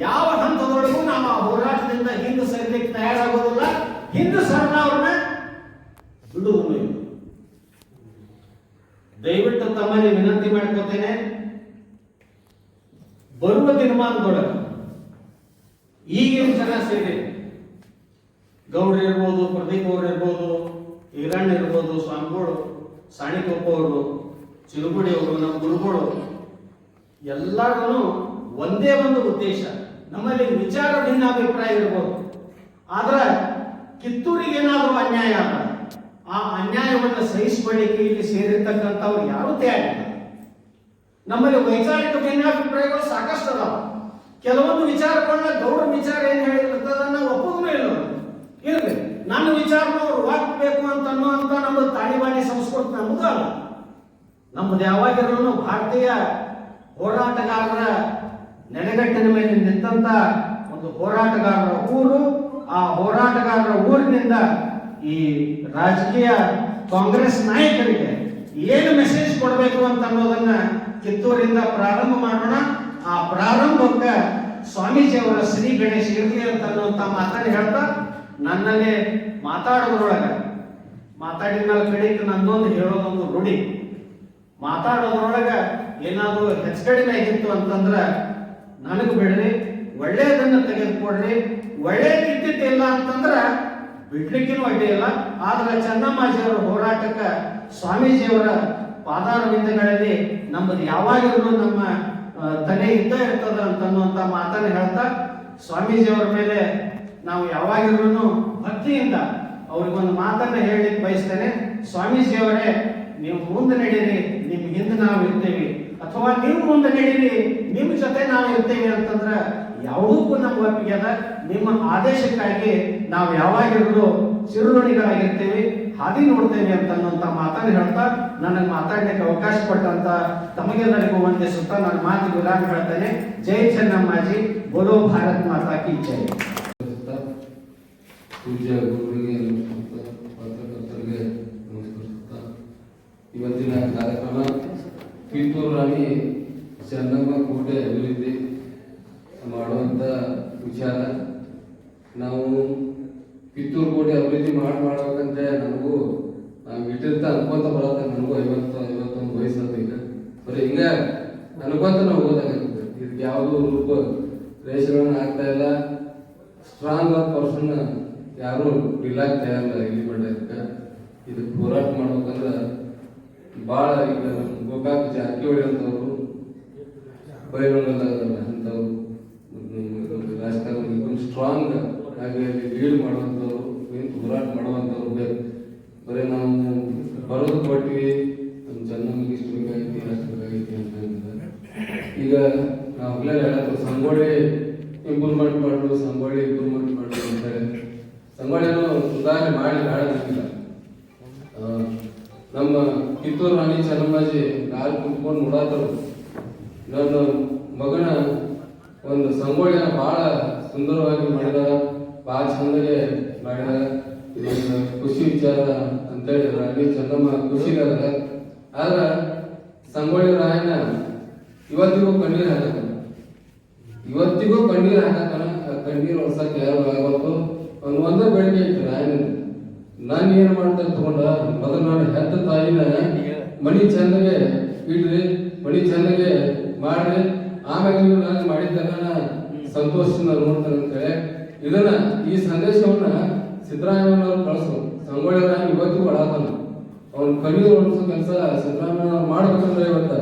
ಯಾವ ಹಂತದೊಳಗೂ ನಾವು ಆ ಹೋರಾಟದಿಂದ ಹಿಂದೆ ಸರಿಲಿಕ್ಕೆ ತಯಾರಾಗೋದಿಲ್ಲ. ಹಿಂದೆ ಸರ್ನವ್ರನ್ನ ಬಿಡುವುದು ಇಲ್ಲ. ದಯವಿಟ್ಟು ತಮ್ಮಲ್ಲಿ ವಿನಂತಿ ಮಾಡ್ಕೋತೇನೆ, ಬರುವ ದಿನಮಾನದೊಳಗೆ ಈಗಿನ ಜನ ಸೇರಿ ಗೌಡ್ರು ಇರ್ಬೋದು, ಪ್ರದೀಪ್ ಅವರು ಇರ್ಬೋದು, ಈರಣ್ಣ ಇರ್ಬೋದು, ಸ್ವಾಮಿಗಳು, ಸಾಣಿಕೊಪ್ಪ ಅವರು, ಚಿರುಗುಡಿ ಅವರು, ನಮ್ಮ ಗುರುಗಳು ಎಲ್ಲರೂ ಒಂದೇ ಒಂದು ಉದ್ದೇಶ. ನಮ್ಮಲ್ಲಿ ವಿಚಾರ ಭಿನ್ನಾಭಿಪ್ರಾಯ ಇರ್ಬೋದು, ಆದ್ರೆ ಕಿತ್ತೂರಿಗೆ ಏನಾದರೂ ಅನ್ಯಾಯ ಆದ ಆ ಅನ್ಯಾಯವನ್ನು ಸಹಿಸಿಕೊಳ್ಳಿಕ್ಕೆ ಇಲ್ಲಿ ಸೇರಿರ್ತಕ್ಕಂಥವ್ರು ಯಾರೂ ತಯಾರಿಲ್ಲ. ನಮ್ಮಲ್ಲಿ ವೈಚಾರಿಕ ಭಿನ್ನಾಭಿಪ್ರಾಯಗಳು ಸಾಕಷ್ಟು ಅದಾವ. ಕೆಲವೊಂದು ವಿಚಾರಗಳನ್ನ ಗೌರವ ವಿಚಾರ ಏನ್ ಹೇಳಿರ್ತದನ್ನ ಒಪ್ಪೋದೂ ಇಲ್ಲ. ಇರ್ಲಿ, ನನ್ನ ವಿಚಾರನ ಅವ್ರು ಒಪ್ಪಬೇಕು ಅಂತ ಅನ್ನುವಂತ ನಮ್ಮದು ತಾಳಿಬಾಣಿ ಸಂಸ್ಕೃತಿ ನಮ್ಮದು ಅಲ್ಲ. ನಮ್ಮದು ಯಾವಾಗಿರೋನು ಭಾರತೀಯ ಹೋರಾಟಗಾರರ ನೆಲೆಗಟ್ಟಿನ ಮೇಲೆ ನಿಂತ ಒಂದು ಹೋರಾಟಗಾರರ ಊರು. ಆ ಹೋರಾಟಗಾರರ ಊರಿನಿಂದ ಈ ರಾಜಕೀಯ ಕಾಂಗ್ರೆಸ್ ನಾಯಕರಿಗೆ ಏನು ಮೆಸೇಜ್ ಕೊಡಬೇಕು ಅಂತ ಅನ್ನೋದನ್ನ ಕಿತ್ತೂರಿಂದ ಪ್ರಾರಂಭ ಮಾಡೋಣ. ಆ ಪ್ರಾರಂಭಕ್ಕೆ ಸ್ವಾಮೀಜಿ ಅವರ ಶ್ರೀ ಗಣೇಶ್ ಇರಲಿ ಅಂತ ಅನ್ನುವಂತ ಮಾತನ್ನು ಹೇಳ್ತಾ, ನನ್ನಲ್ಲಿ ಮಾತಾಡೋದ್ರೊಳಗೆ ಮಾತಾಡಿದ ಮೇಲೆ ಕಡೆಗೆ ನಂದೊಂದು ಹೇಳೋದೊಂದು ರೂಢಿ. ಮಾತಾಡೋದ್ರೊಳಗೆ ಏನಾದರೂ ಹೆಚ್ಚು ಕಡಿಮೆ ಆಗಿತ್ತು ಅಂತಂದ್ರೆ ನನಗೆ ಬಿಡ್ರಿ, ಒಳ್ಳೆಯದನ್ನು ತೆಗೆದುಕೊಡ್ರಿ. ಒಳ್ಳೇದು ಇದ್ದಿದ್ದಿಲ್ಲ ಅಂತಂದ್ರೆ ಬಿಡ್ಲಿಕ್ಕಿನೂ ಅಡ್ಡಿ ಇಲ್ಲ. ಆದ್ರೆ ಚೆನ್ನಮ್ಮಾಜಿಯವರ ಹೋರಾಟಕ್ಕೆ ಸ್ವಾಮೀಜಿಯವರ ಪಾದಾರವಿಂದಗಳಲ್ಲಿ ನಮ್ಮದು ಯಾವಾಗಿರಲು ನಮ್ಮ ತಲೆ ಇದ್ದ ಇರ್ತದ ಅಂತನ್ನುವಂತ ಮಾತನ್ನು ಹೇಳ್ತಾ, ಸ್ವಾಮೀಜಿಯವರ ಮೇಲೆ ನಾವು ಯಾವಾಗಿರಲು ಭಕ್ತಿಯಿಂದ ಅವ್ರಿಗೊಂದು ಮಾತನ್ನ ಹೇಳಲಿಕ್ಕೆ ಬಯಸ್ತೇನೆ. ಸ್ವಾಮೀಜಿಯವರೇ, ನೀವು ಮುಂದೆ ನಡೀರಿ, ನಿಮ್ ಹಿಂದೆ ನಾವು ಇರ್ತೇವೆ, ಅಥವಾ ನೀವು ಮುಂದೆ ನಡೀರಿ, ನಿಮ್ಮ ಜೊತೆ ನಾವು ಇರ್ತೇವೆ ಅಂತಂದ್ರೆ ಯಾವುದಕ್ಕೂ ನಮ್ಮ ಒಪ್ಪಿಗೆ ಅದ. ನಿಮ್ಮ ಆದೇಶಕ್ಕಾಗಿ ನಾವು ಯಾವಾಗಿರಲು ಚಿರುಣಿಗಳಾಗಿರ್ತೇವೆ, ಹಾದಿ ನೋಡ್ತೇವೆ ಅಂತನ್ನುವಂತ ಮಾತನ್ನು ಹೇಳ್ತಾ ನನಗೆ ಮಾತಾಡ್ಲಿಕ್ಕೆ ಅವಕಾಶ ಕೊಟ್ಟಂತ ತಮಗೆಲ್ಲರಿಗೂ ವಂದಿಸುತ್ತಾ ನನ್ನ ಮಾತು ವಿರಾಮ ಹೇಳ್ತೇನೆ. ಜೈ ಚೆನ್ನಮ್ಮಾಜಿ, ಬೋಲೋ ಭಾರತ್ ಮಾತಾ ಕಿ ಜೈ. ಪೂಜ್ಯ ಗುರುಗಳಿಗೆ ಪತ್ರಕರ್ತರಿಗೆ ನಮಸ್ಕರಿಸುತ್ತಾ, ಇವತ್ತಿನ ಕಾರ್ಯಕ್ರಮ ಕಿತ್ತೂರು ರಾಣಿ ಚೆನ್ನಮ್ಮ ಕೋಟೆ ಅಭಿವೃದ್ಧಿ ಮಾಡುವಂಥ ವಿಚಾರ. ನಾವು ಕಿತ್ತೂರು ಕೋಟೆ ಅಭಿವೃದ್ಧಿ ಮಾಡ್ಬೇಕಂತ ನಾವು ಇಟ್ಟಿರ್ತ ಅನ್ಕೊಂತ ಬರತ್ತ. ನನಗೂ 51 ವಯಸ್ಸು ಈಗ ಬರೀ ಹಿಂಗ ಅನ್ಕೊಂತ ನಾವು ಓದಾಗುತ್ತೆ. ಇದಕ್ಕೆ ಯಾವುದೂ ರೂಪ ರೇಷೆಗಳನ್ನ ಆಗ್ತಾ ಇಲ್ಲ. ಸ್ಟ್ರಾಂಗ್ ಆದ ಪರ್ಸನ್ ಯಾರು ಇಲ್ಲಾಕ್ ತಯಾರಿಲ್ಲ. ಇಲ್ಲಿ ಮಾಡ ಇದಕ್ಕೆ ಹೋರಾಟ ಮಾಡ್ಬೇಕಂದ್ರೆ ಭಾಳ ಈಗ ಗೋಕಾಕ್ ಜಾರಕಿಹೊಳಿ ಅಂತವ್ರು, ಬೈರಂಗಲ್ಲ ಅಂತವ್ರು ರಾಜಕಾರಣ ಸ್ಟ್ರಾಂಗ್ ಆಗಿ ಲೀಡ್ ಮಾಡುವಂಥವ್ರು, ನಿಂತು ಹೋರಾಟ ಮಾಡುವಂಥವ್ರು ಬೇಕು. ಬರೀ ನಾವು ಬರೋದು ಕೊಟ್ಟಿವಿ, ನಮ್ಮ ಚೆನ್ನಮ್ಮಗೆ ಇಷ್ಟು ಬೇಕಾಗೈತಿ, ಅಷ್ಟು ಬೇಕಾಗೈತಿ ಅಂತ ಹೇಳಿದ್ರೆ ಈಗ ನಾವು ಹೇಳೋದು ಸಂಗೊಳ್ಳಿ ಇಂಪ್ರೂವ್ಮೆಂಟ್ ಮಾಡು, ಸಂಗೊಳ್ಳಿ ಇಂಪ್ರೂವ್ಮೆಂಟ್ ಮಾಡು ಅಂತ ಹೇಳಿ ಸಂಗೊಳ್ಳಿಯನ್ನು ಸುಧಾರಣೆ ಮಾಡಿ ಹಾಳಾಗಿಲ್ಲ. ನಮ್ಮ ಕಿತ್ತೂರು ರಾಣಿ ಚೆನ್ನಮ್ಮಾಜಿ ಕಾಲು ಕುಂತ್ಕೊಂಡು ನೋಡಾತರು. ನನ್ನ ಮಗನ ಒಂದು ಸಂಗೊಳ್ಳಿನ ಬಹಳ ಸುಂದರವಾಗಿ ಮಾಡಿದಾರ, ಬಹಳ ಚಂದಗೆ ಮಾಡಿದಾರ. ಇದೊಂದು ಖುಷಿ ವಿಚಾರ ಅಂತೇಳಿ ರಾಣಿ ಚೆನ್ನಮ್ಮ ಖುಷಿಗಾರ. ಆದ್ರ ಸಂಗೊಳ್ಳಿ ರಾಯಣ್ಣ ಇವತ್ತಿಗೂ ಕಣ್ಣೀರ್ ಹಾಕತಾನ, ಇವತ್ತಿಗೂ ಕಣ್ಣೀರ್ ಹಾಕತಾನ. ಕಣ್ಣೀರ್ ಒರ್ಸಕ್ಕೆ ಯಾರು ಆಗಬೇಕು. ಒಂದೇ ಬೆಳಿಗ್ಗೆ ಐತಿ ರಾಯಣ್ಣ, ನಾನು ಏನ್ ಮಾಡ್ತಾ ತಗೊಂಡ ಮೊದಲು ನಾನು ಹೆತ್ತ ತಾಯಿನ ಮಣಿ ಚಂದಗೆ ಇಡ್ರಿ, ಮಣಿ ಚಂದಗೆ ಮಾಡ್ರಿ, ಆಮೇಲೆ ನೀವು ನಾನು ಮಾಡಿದ್ದನ್ನ ಸಂತೋಷದಿಂದ ನೋಡ್ತಾರೆ ಅಂತೇಳಿ ಇದನ್ನ ಈ ಸಂದೇಶವನ್ನ ಸಿದ್ದರಾಮಯ್ಯನವ್ರು ಕಳಿಸ್ರು. ಸಂಗೊಳ್ಳಿ ರಾಯಣ್ಣ ಇವತ್ತಿಗೂ ಅಳತಾನ. ಅವ್ನ ಕಣ್ಣೀರು ಒಣಸೋ ಕೆಲಸ ಸಿದ್ದರಾಮಯ್ಯನವ್ರು ಮಾಡ್ಬೇಕಂದ್ರೆ ಇವತ್ತ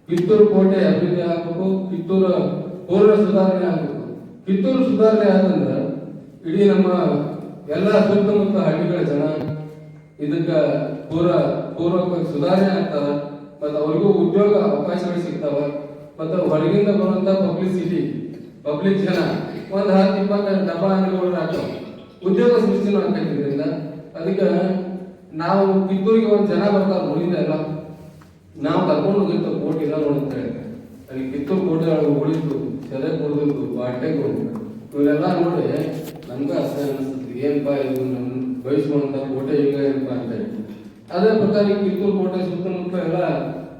ಕಿತ್ತೂರು ಕೋಟೆ ಅಭಿವೃದ್ಧಿ ಆಗ್ಬೇಕು, ಕಿತ್ತೂರು ಪೂರ್ಣ ಸುಧಾರಣೆ ಆಗ್ಬೇಕು. ಕಿತ್ತೂರು ಸುಧಾರಣೆ ಆದಂದ್ರ ಇಡೀ ನಮ್ಮ ಎಲ್ಲ ಸುತ್ತಮುತ್ತ ಹಳ್ಳಿಗಳ ಜನ ಇದಕ್ಕ ಪೂರ್ವಕವಾಗಿ ಸುಧಾರಣೆ ಆಗ್ತಾರ. ಮತ್ತು ಅವ್ರಿಗೂ ಉದ್ಯೋಗ ಅವಕಾಶಗಳು ಸಿಗ್ತಾವ. ಮತ್ತು ಹೊರಗಿಂದ ಬರುವಂತ ಪಬ್ಲಿಕ್ ಜನ ಒಂದು 10-20 ಡಬ್ಬ ಅಂಗಡಿಗಳು ಆಗ್ತಾವ, ಉದ್ಯೋಗ ಸೃಷ್ಟಿನೂ ಆಗ್ತೈತಿ ಇದರಿಂದ. ಅದಕ್ಕೆ ನಾವು ಕಿತ್ತೂರಿಗೆ ಒಂದು ಜನ ಬರ್ತಾರ ಊರಿಂದ ಎಲ್ಲ, ನಾವು ಕರ್ಕೊಂಡು ಹೋಗಿರ್ತೇವೆ ಕೋಟೆ ಇಲ್ಲ ನೋಡ್ತೇವೆ. ಅಲ್ಲಿ ಕಿತ್ತೂರು ಕೋಟೆ ಉಳಿತು, ಸೆರೆ ಕೊಡೋದು, ಬಾಟೆಗಳು ಇವನ್ನೆಲ್ಲ ನೋಡಿ ನಮ್ಗೆ ಅರ್ಥ ಅನಿಸ್ತದೆ, ಏನಪ್ಪಾ ಇದು ನಮ್ಮ ಬಯಸುವಂತ ಕೋಟೆ ಈಗ ಏನಪ್ಪ ಅಂತ ಹೇಳಿ. ಅದೇ ಪ್ರಕಾರ ಈ ಕಿತ್ತೂರು ಕೋಟೆ ಸುತ್ತಮುತ್ತ ಎಲ್ಲ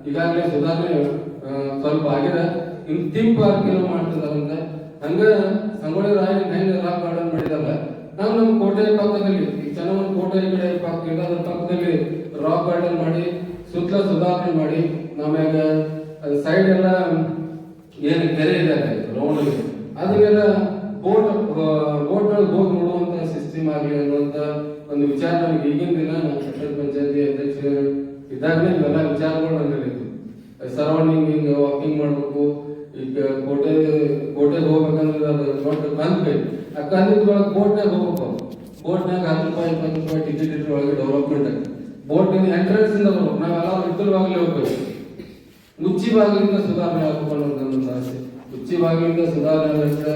ಈಗಾಗಲೇ ಸುಧಾರಣೆ ಸ್ವಲ್ಪ ಆಗಿದೆ. ಇನ್ನು ಥೀಮ್ ಪಾರ್ಕ್ ಏನೋ ಮಾಡ್ತಿದಾರಂತ. ಹಂಗ ಸಂಗೊಳ್ಳಿ ರಾಯಣ್ಣ ಹೆಂಗೆ ರಾಕ್ ಗಾರ್ಡನ್ ಮಾಡಿದಾರ, ನಾವು ನಮ್ಮ ಕೋಟೆ ಪಕ್ಕದಲ್ಲಿ ಈ ಚೆನ್ನಮ್ಮನ ಕೋಟೆ ಕಡೆ ಪಕ್ಕದಲ್ಲಿ ರಾಕ್ ಗಾರ್ಡನ್ ಮಾಡಿ ಸುತ್ತಲ ಸುಧಾರಣೆ ಮಾಡಿ, ಆಮ್ಯಾಗ ಅದು ಸೈಡ್ ಎಲ್ಲ ಏನು ಕೆರೆ ಇದೆ ರೌಂಡ್, ಅದನ್ನೆಲ್ಲ ಬೋಟ್ಗಳಿಗೆ ಹೋಗಿ ನೋಡುವಂತ ಸಿಸ್ಟಮ್ ಆಗಲಿ ಅನ್ನುವಂತ ಒಂದು ವಿಚಾರ ನನಗೆ ಈಗಿನ ದಿನ ನಾನು ಪಟ್ಟಣ ಪಂಚಾಯತಿ ಅಧ್ಯಕ್ಷ ಇದ್ದಾಗಲೇ ಇವೆಲ್ಲ ವಿಚಾರಗಳು ನನ್ನಲ್ಲಿ ಇತ್ತು. ಸರೌಂಡಿಂಗ್ ಹಿಂಗೆ ವಾಕಿಂಗ್ ಮಾಡಬೇಕು, ಈಗ ಕೋಟೆಗೆ ಹೋಗ್ಬೇಕಂದ್ರೆ ಅದು ದೊಡ್ಡ ಕಂದ್ ಆ ಕಂದೊಳಗೆ ಬೋಟ್ನಾಗ ಹೋಗ್ಬೇಕು. ಬೋಟ್ನಾಗ 10 ರೂಪಾಯಿ 20 ರೂಪಾಯಿ ಟಿಕೆಟ್ ಇಟ್ಟು ಒಳಗೆ ಡೆವಲಪ್ಮೆಂಟ್ ಆಗಿ ಬೋಟ್ನಿಂದ ಎಂಟ್ರೆನ್ಸ್ ಇಂದ ಬರ್ಬೇಕು. ನಾವೆಲ್ಲ ಹಿತ್ತಲು ಬಾಗಿಲು ಹೋಗ್ಬೇಕು, ಮುಚ್ಚಿ ಬಾಗಿಲಿಂದ ಸುಧಾರಣೆ ಆಗ್ಬೇಕು ಅನ್ನೋದು ನನ್ನ ಆಸೆ. ಮುಚ್ಚಿ ಬಾಗಿಲಿಂದ ಸುಧಾರಣೆ ಆಗುತ್ತೆ,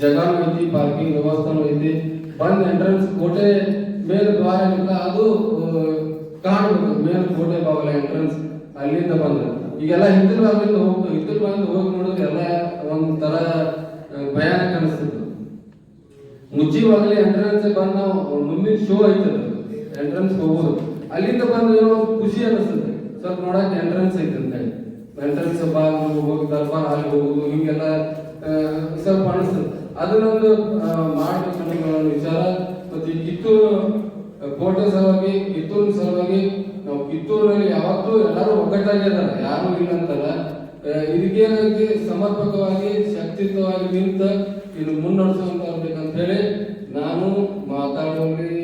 ಜಗಾನು ಐತಿ, ಪಾರ್ಕಿಂಗ್ ವ್ಯವಸ್ಥೆನೂ ಐತಿ. ಬಂದ್ ಎಂಟ್ರೆನ್ಸ್ ಕೋಟೆ ಮೇಲೆ ದ್ವಾರ ಇಲ್ಲ, ಅದು ಕಾಣಬೇಕು. ಮೇಲೆ ಕೋಟೆ ಬಾಗಿಲ ಎಂಟ್ರೆನ್ಸ್ ಅಲ್ಲಿಂದ ಬಂದ್ರೆ ಈಗೆಲ್ಲ ಹಿತ್ತಲು ಬಾಗಿಲಿಂದ ಹೋಗಿ ನೋಡೋದು ಎಲ್ಲ ಒಂಥರ ಭಯಾನಕ ಅನಿಸ್ತದೆ. ಮುಚ್ಚಿ ಬಾಗಿಲಿ ಎಂಟ್ರೆನ್ಸ್ ಬಂದ್ ನಾವು ಮುಂದಿನ ಶೋ ಐತದ ಎಂಟ್ರೆನ್ಸ್ ಹೋಗೋದು, ಅಲ್ಲಿಂದ ಬಂದು ಏನೋ ಖುಷಿ ಅನಿಸ್ತದೆ. ಸ್ವಲ್ಪ ನೋಡಕ್ ಎಂಟ್ರೆನ್ಸ್ ಐತೆ ಅಂತ ಹೇಳಿ ಎಂಟ್ರೆನ್ಸ್ ಬಾಗಿಲು ಹೋಗಿ ದರ್ಬಾರ್ ಅಲ್ಲಿ ಹೋಗುದು ಹಿಂಗೆಲ್ಲ ಸ್ವಲ್ಪ ಅನಿಸ್ತದೆ. ಅದನ್ನೊಂದು ಮಾಡ್ಬೇಕನ್ನೋ ವಿಚಾರ. ಮತ್ತೆ ಈ ಕಿತ್ತೂರು ಕೋಟೆ ಸಲುವಾಗಿ, ಕಿತ್ತೂರಿನ ಸಲುವಾಗಿ ನಾವು ಕಿತ್ತೂರಿನಲ್ಲಿ ಯಾವತ್ತೂ ಎಲ್ಲರೂ ಒಗ್ಗಟ್ಟಾಗಿದ್ದಾರೆ, ಯಾರು ಇಲ್ಲ ಅಂತಲ್ಲ. ಇದಕ್ಕೇನಾಗಿ ಸಮರ್ಪಕವಾಗಿ ಶಕ್ತಿಯುತವಾಗಿ ನಿಂತ ಇದು ಮುನ್ನಡೆಸುವಂತ ಇರ್ಬೇಕಂತ ಹೇಳಿ ನಾನು ಮಾತಾಡೋಲ್ಲಿ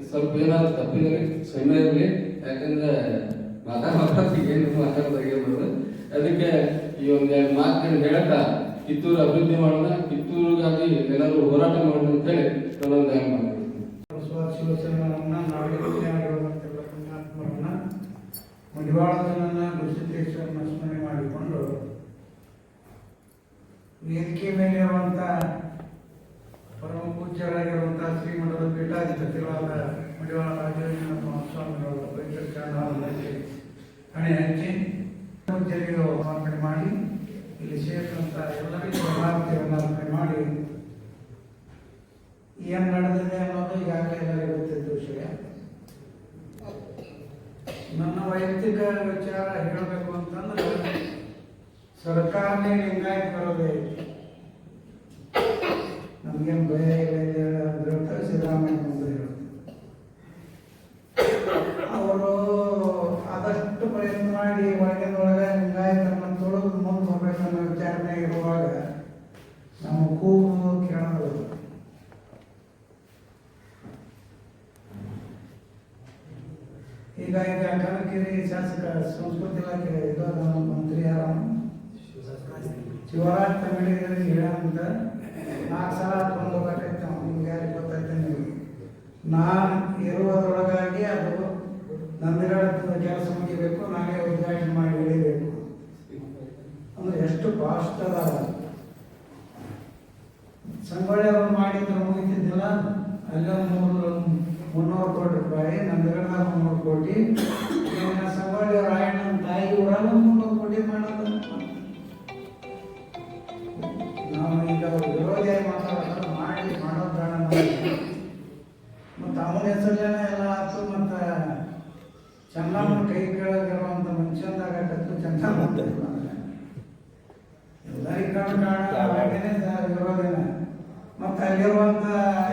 ಸ್ವಲ್ಪ ಏನಾದ್ರು ತಪ್ಪಿದ್ರೆ ಕ್ಷಮೆ ಇರಲಿ. ಯಾಕಂದ್ರೆ ಏನು ಮಾತಾಡೋದಾಗಿರ್ಬೋದು. ಅದಕ್ಕೆ ಈ ಒಂದೆರಡು ಮಾತುಗಳು ಹೇಳ್ತಾ ಕಿತ್ತೂರು ಅಭಿವೃದ್ಧಿ ಮಾಡೋಣ, ಕಿತ್ತೂರಿಗಾಗಿ ಎಲ್ಲರೂ ಹೋರಾಟ ಮಾಡೋಣ ಅಂತ ಹೇಳಿ ನಾನೊಂದು ಮಾತಾಡ್ತೀನಿ. ಶಿವಸೇನವನ್ನ ನಾಡಿಗೆ ಆಗಿರುವಂತೆಲ್ಲ ಪುಣ್ಯಾತ್ಮರನ್ನ ಮಡಿವಾಳದನ್ನ ಗುರುಸಿದ್ದೇಶ್ವರನ ಸ್ಮರಣೆ ಮಾಡಿಕೊಂಡು ವೇದಿಕೆ ಮೇಲೆ ಇರುವಂತ ಪರಮ ಪೂಜ್ಯರಾಗಿರುವಂತಹ ಶ್ರೀಮಠದ ಪೀಠಾಧಿಪತಿಗಳಾದ ಮಡಿವಾಳ ರಾಜೇಂದ್ರ ಮಹಾಸ್ವಾಮಿಗಳ ಪವಿತ್ರಕ್ಕೆ ಹಣೆ ಹಂಚಿ ಪೂಜ್ಯರಿಗೆ ಸಮರ್ಪಣೆ ಮಾಡಿ ಇಲ್ಲಿ ಸೇರಿದಂತ ಎಲ್ಲರಿಗೂ ಶರಣಾರ್ಥಿಗಳನ್ನು ಅರ್ಪಣೆ ಮಾಡಿ ಏನ್ ನಡೆದಿದೆ ಅನ್ನೋದು ಈಗಾಗಲೇ ಎಲ್ಲರಿಗೂ ಗೊತ್ತಿದ್ದ ವಿಷಯ. ನನ್ನ ವೈಯಕ್ತಿಕ ವಿಚಾರ ಹೇಳಬೇಕು ಅಂತಂದ್ರೆ ಸರ್ಕಾರನೇ ಲಿಂಗಾಯತ್ ಬರೋದೇ ನಮ್ಗೇನು ಭಯ ಇಲ್ಲ ಅಂತ ಹೇಳ್ತಾರೆ ಸಿದ್ದರಾಮಯ್ಯ ಮುಂದೆ ಹೇಳ್ತಾರೆ. ಅವರು ಆದಷ್ಟು ಪ್ರಯತ್ನ ಮಾಡಿ ಒಳಗಿನೊಳಗೆ ಲಿಂಗಾಯತನ್ನು ತೊಳೆದು ಮುಂದೆ ಹೋಗ್ಬೇಕನ್ನೋ ವಿಚಾರಣೆ ಇರುವಾಗ ನಮ್ಮ ಕೂಗು ಕೇಳೋದು. ಈಗ ಕನಕಗಿರಿ ಶಾಸಕ ಸಂಸ್ಕೃತಿ ಇಲಾಖೆ ಇದು ನಮ್ಮ ಮಂತ್ರಿ ಯಾರು ಶಿವರಾಜ್ ತಂಗಡಿಗರಿಗೆ ಹೇಳಂತ 4 ಸಲ ಬಂದು ಹೋಗತೈತೆ. ನಿಮ್ಗೆ ಯಾರಿಗೆ ಗೊತ್ತೈತೆ ನಿಮಗೆ ನಾನು ಇರುವುದರೊಳಗಾಗಿ ಅದು ನಂದಿರಾಳದ ಕೆಲಸ ಮುಗಿಬೇಕು, ನಾನೇ ಉದ್ಘಾಟನೆ ಮಾಡಿ ಇಳಿಬೇಕು ಅಂದ್ರೆ ಎಷ್ಟು ಫಾಸ್ಟ್ ಅದ. ಸಂಗೊಳ್ಳಿ ಅವರು ಮಾಡಿದ್ರು ಮುಗಿತಿದ್ದಿಲ್ಲ, ಅಲ್ಲೊಂದು 300 ಕೋಟಿ ರೂಪಾಯಿ, ನಂದಿಗಡದಾಗ 300 ಕೋಟಿ, ಸಂಗೊಳ್ಳಿ ರಾಯಣ್ಣನ ತಾಯಿ ಊರಲ್ಲ 300 ಕೋಟಿ ಮಾಡೋದು. ನಾವು ಈಗ ಚೆನ್ನಮ್ಮನ ಕೈ ಕೆಳಗಿರುವಂತ ಮನುಷ್ಯಂದಾಗತ್ತೂ ಚೆನ್ನಮ್ಮ ಎಲ್ಲರಿಗೂ ಕಾರಣೇನೆ ಇರೋದೇನೆ. ಮತ್ತೆ ಅಲ್ಲಿರುವಂತ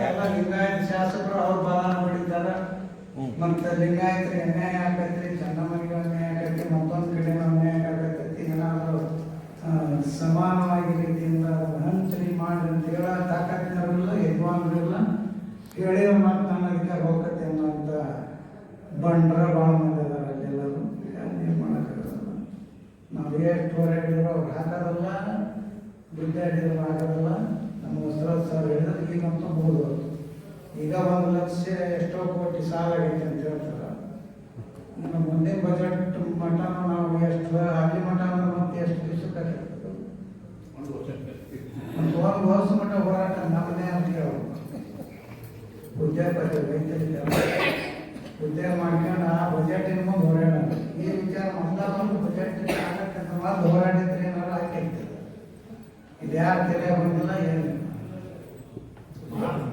ಎಲ್ಲ ಲಿಂಗಾಯತ ಶಾಸಕರು ಅವ್ರ ಬಲಾನ ಪಡಿತಾರ. ಮತ್ತೆ ಲಿಂಗಾಯತರಿಗೆ ಅನ್ಯಾಯ ಆಗತ್ರಿ, ಚೆನ್ನಮ್ಮನಿಗೆ ಅನ್ಯಾಯ ಆಗತ್ತೆ, ಮತ್ತೊಂದು ಕಡೆ ಅನ್ಯಾಯ ಆಗತ್ತೈತಿ. ಏನಾದ್ರು ಸಮಾನವಾಗಿ ರೀತಿಯಿಂದ ಹಂಚಲಿ ಮಾಡಿ ಅಂತ ಹೇಳೋ ತಾಕತ್ತಿನವರಿಲ್ಲ, ಯಜಮಾನರಿಲ್ಲ. ಹೇಳಿದ ಮಾತು ನನ್ನ ಅಧಿಕಾರ ಹೋಗತ್ತೆ ಅನ್ನೋಂಥ ಬಂಡ್ರ ಭಾಳ ಮಂದಿ ಅದಾರ ಅಲ್ಲೆಲ್ಲರೂ. ಏನು ಮಾಡೋಕ್ಕಾಗಲ್ಲ. ನಾವು ಎಷ್ಟು ಹೋರಾಡಿದ್ರು ಅವ್ರು ಹಾಕೋದಲ್ಲ, ಗುದ್ದಾಡಿದ್ರು ಹಾಕೋದಲ್ಲ. ನಮ್ಮ ಹೊಸರಾಜ್ ಸರ್ ಹೇಳಿದ್ರೆ ಈಗಂತೂ ಮುಗಿದು ಈಗ 1 ಲಕ್ಷ ಎಷ್ಟೋ ಕೋಟಿ ಸಾಲ ಆಗೈತೆ ಅಂತ ಹೇಳ್ತಾರೆ. ಇನ್ನು ಮುಂದಿನ ಬಜೆಟ್ ಮಟನೂ ನಾವು ಎಷ್ಟು ಅಲ್ಲಿ ಮಟ ಅಂದ್ರೆ ಮತ್ತೆ ಎಷ್ಟು ದಿವಸಕ್ಕೆ ಆಗಿರ್ತದೆ? ಒಂದು ವರ್ಷ ಮಟ್ಟ ಹೋರಾಟ ನಮ್ಮದೇ ಅಂತ ಹೇಳೋದು. ಉದ್ಯೋಗ ರೈತರಿಗೆ ಉದ್ಯೋಗ ಮಾಡ್ಕೊಂಡು ಆ ಬಜೆಟಿನ ಮುಂದೆ ಹೋರಾಡ ಈ ವಿಚಾರ ಮೊದಲು ಬಜೆಟ್ ಆಗತ್ತಂತ ಮಾತು ಹೋರಾಡಿದ್ರೆ ಏನಾರು ಹಾಕಿರ್ತದೆ. ಇದು ಯಾರು ತೆರೆ ಬಂದಿಲ್ಲ, ಏನಿಲ್ಲ.